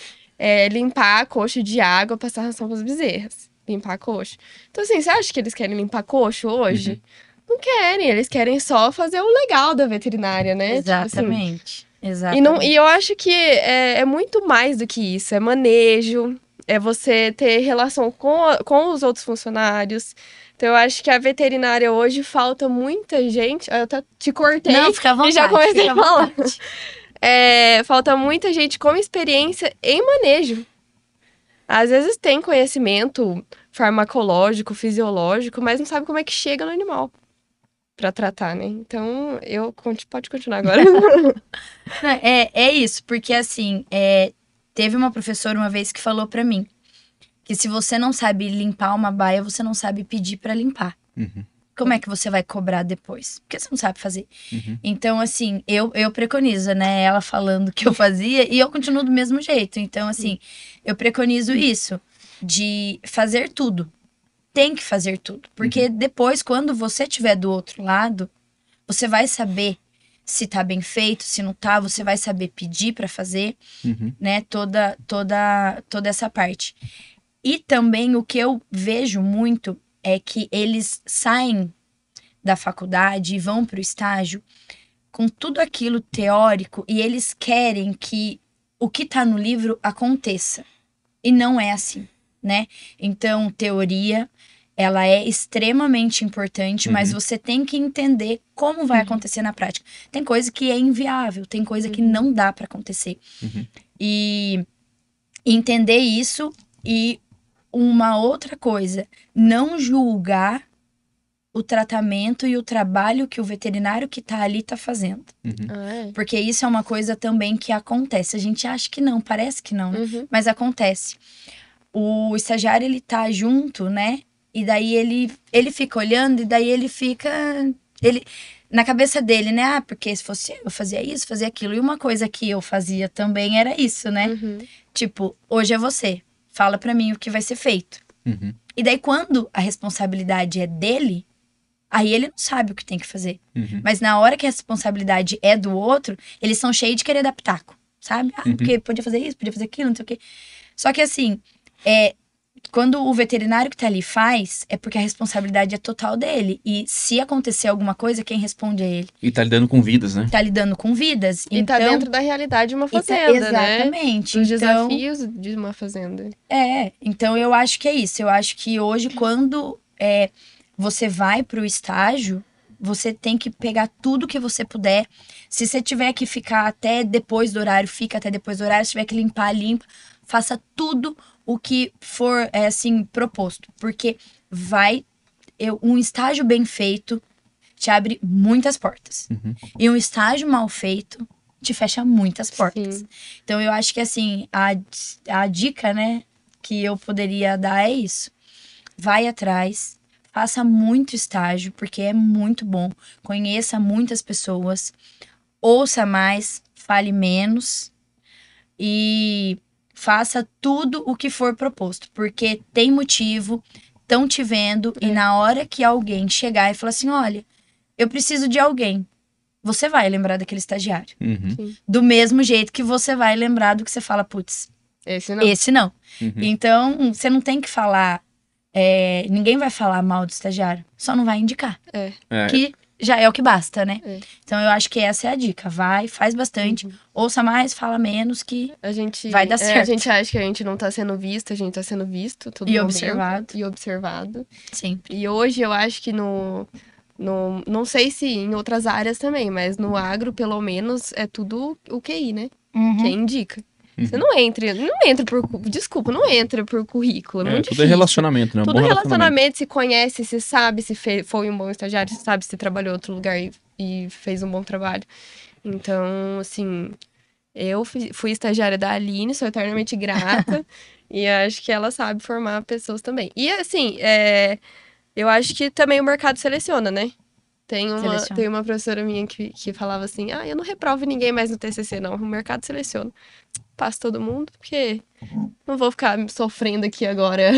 limpar a coxa de água, passar ração pras bezerras. Limpar a coxa. Então assim, você acha que eles querem limpar coxa hoje? Não querem, eles querem só fazer o legal da veterinária, né? Exatamente. Tipo assim. Exatamente. E eu acho que é muito mais do que isso. É manejo, é você ter relação com os outros funcionários. Então, eu acho que a veterinária hoje falta muita gente. Eu até te cortei. Não, fica à vontade. E já comecei a falar. Falta muita gente com experiência em manejo. Às vezes tem conhecimento farmacológico, fisiológico, mas não sabe como é que chega no animal pra tratar, né? Então, pode continuar agora. É isso, porque assim, teve uma professora uma vez que falou pra mim que se você não sabe limpar uma baia, você não sabe pedir pra limpar. Como é que você vai cobrar depois? Porque você não sabe fazer. Então, assim, eu preconizo, né? Ela falando que eu fazia e eu continuo do mesmo jeito. Então, assim, eu preconizo isso, de fazer tudo. Tem que fazer tudo. Porque depois, quando você estiver do outro lado, você vai saber se tá bem feito, se não tá, você vai saber pedir para fazer, né? Toda essa parte. E também o que eu vejo muito é que eles saem da faculdade e vão pro estágio com tudo aquilo teórico e eles querem que o que tá no livro aconteça. E não é assim, né? Então, teoria, ela é extremamente importante, mas você tem que entender como vai acontecer na prática. Tem coisa que é inviável, tem coisa que não dá para acontecer. E entender isso e uma outra coisa, não julgar o tratamento e o trabalho que o veterinário que tá ali tá fazendo. Porque isso é uma coisa também que acontece. A gente acha que não, parece que não, né? Mas acontece. O estagiário, ele tá junto, né? E daí ele fica olhando e daí ele fica... na cabeça dele, né? Ah, porque se fosse eu fazia isso, fazia aquilo. E uma coisa que eu fazia também era isso, né? Tipo, hoje é você. Fala pra mim o que vai ser feito. E daí quando a responsabilidade é dele, aí ele não sabe o que tem que fazer. Mas na hora que a responsabilidade é do outro, eles são cheios de querer dar pitaco, sabe? Ah, porque podia fazer isso, podia fazer aquilo, não sei o quê. Só que assim, quando o veterinário que tá ali faz, é porque a responsabilidade é total dele. E se acontecer alguma coisa, quem responde é ele. E tá lidando com vidas, né? Tá lidando com vidas. E então, tá dentro da realidade de uma fazenda, exatamente. né? Os então, desafios de uma fazenda. Então eu acho que é isso. Eu acho que hoje, quando você vai pro estágio, você tem que pegar tudo que você puder. Se você tiver que ficar até depois do horário, fica até depois do horário. Se tiver que limpar, limpa. Faça tudo o que for, assim, proposto. Porque um estágio bem feito te abre muitas portas. E um estágio mal feito te fecha muitas portas. Sim. Então, eu acho que, assim, a dica, né, que eu poderia dar é isso. Vai atrás, faça muito estágio, porque é muito bom. Conheça muitas pessoas, ouça mais, fale menos e faça tudo o que for proposto, porque tem motivo, estão te vendo, e na hora que alguém chegar e falar assim, olha, eu preciso de alguém, você vai lembrar daquele estagiário. Do mesmo jeito que você vai lembrar do que você fala, putz, esse não. Então, você não tem que falar, ninguém vai falar mal do estagiário, só não vai indicar. Que já é o que basta, né? Então, eu acho que essa é a dica. Vai, faz bastante, ouça mais, fala menos, que vai dar certo. A gente acha que a gente não tá sendo visto, a gente tá sendo visto todo E momento. observado. E observado. Sempre. E hoje eu acho que não sei se em outras áreas também, mas no agro, pelo menos, é tudo o QI, né? Quem indica. Você não entra por currículo, é muito tudo difícil. é relacionamento, né? Tudo relacionamento, se conhece, se sabe se foi um bom estagiário, se sabe se trabalhou em outro lugar e fez um bom trabalho. Então, assim, eu fui estagiária da Aline, sou eternamente grata e acho que ela sabe formar pessoas também. E, assim, eu acho que também o mercado seleciona, né? Tem uma professora minha que falava assim, eu não reprovo ninguém mais no TCC, não, o mercado seleciona. Passo todo mundo, porque não vou ficar sofrendo aqui agora.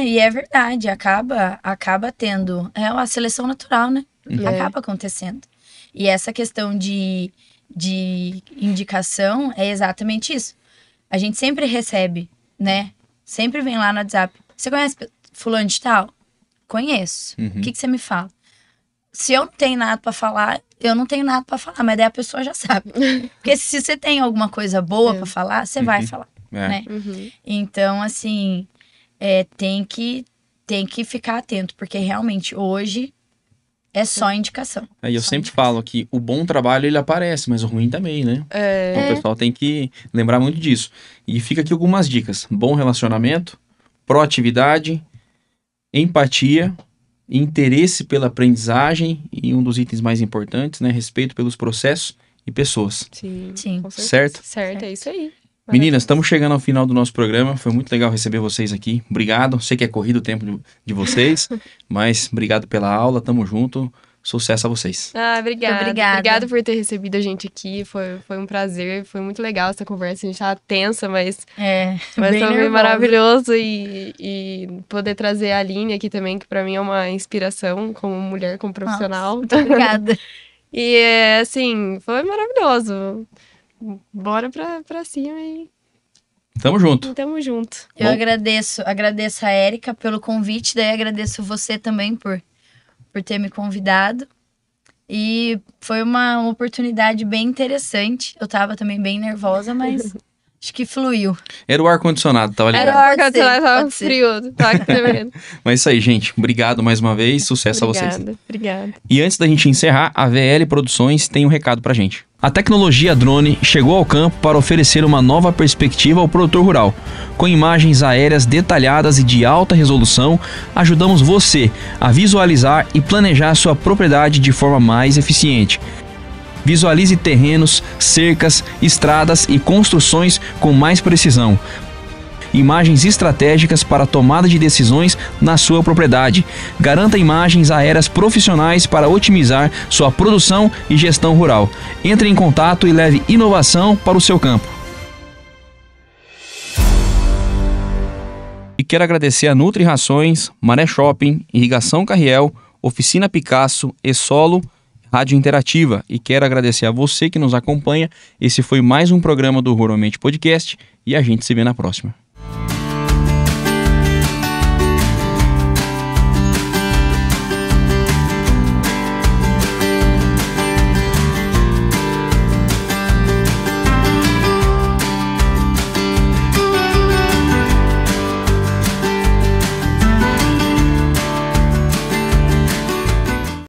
E é verdade, acaba tendo, a seleção natural, né? Acaba acontecendo. E essa questão de indicação é exatamente isso. A gente sempre recebe, né? Sempre vem lá no WhatsApp. Você conhece fulano de tal? Conheço. O que você me fala? Se eu não tenho nada pra falar, eu não tenho nada pra falar, mas daí a pessoa já sabe. Porque se você tem alguma coisa boa pra falar, você vai falar, né? Então, assim, tem que ficar atento, porque realmente hoje é só indicação. E eu sempre falo que o bom trabalho ele aparece, mas o ruim também, né? Então o pessoal tem que lembrar muito disso. E fica aqui algumas dicas: bom relacionamento, proatividade, empatia, interesse pela aprendizagem e um dos itens mais importantes, né? Respeito pelos processos e pessoas. Sim. Com certeza. Certo, é isso aí. Meninas, estamos chegando ao final do nosso programa. Foi muito legal receber vocês aqui. Obrigado. Sei que é corrido o tempo de vocês, mas obrigado pela aula. Tamo junto. Sucesso a vocês. Obrigada. Obrigada. Obrigada por ter recebido a gente aqui. Foi um prazer. Foi muito legal essa conversa. A gente tava tensa, mas bem foi nervosa. maravilhoso. E poder trazer a Aline aqui também, que pra mim é uma inspiração como mulher, como profissional. Nossa, obrigada. E, assim, foi maravilhoso. Bora pra cima e Tamo junto. tamo junto. Eu Bom. agradeço a Érica pelo convite, daí agradeço você também por ter me convidado. E foi uma oportunidade bem interessante. Eu tava também bem nervosa, mas acho que fluiu. Era o ar-condicionado, tava ligado. Era o ar-condicionado, ser, tava pode ser. frio, tava tremendo. Mas é isso aí, gente. Obrigado mais uma vez. Sucesso a vocês. Obrigada. E antes da gente encerrar, a VL Produções tem um recado pra gente. A tecnologia drone chegou ao campo para oferecer uma nova perspectiva ao produtor rural. Com imagens aéreas detalhadas e de alta resolução, ajudamos você a visualizar e planejar sua propriedade de forma mais eficiente. Visualize terrenos, cercas, estradas e construções com mais precisão. Imagens estratégicas para a tomada de decisões na sua propriedade. Garanta imagens aéreas profissionais para otimizar sua produção e gestão rural. Entre em contato e leve inovação para o seu campo. E quero agradecer a Nutri Rações, Maré Shopping, Irrigação Carriel, Oficina Picasso, E-Solo, Rádio Interativa. E quero agradecer a você que nos acompanha. Esse foi mais um programa do Ruralmente Podcast e a gente se vê na próxima.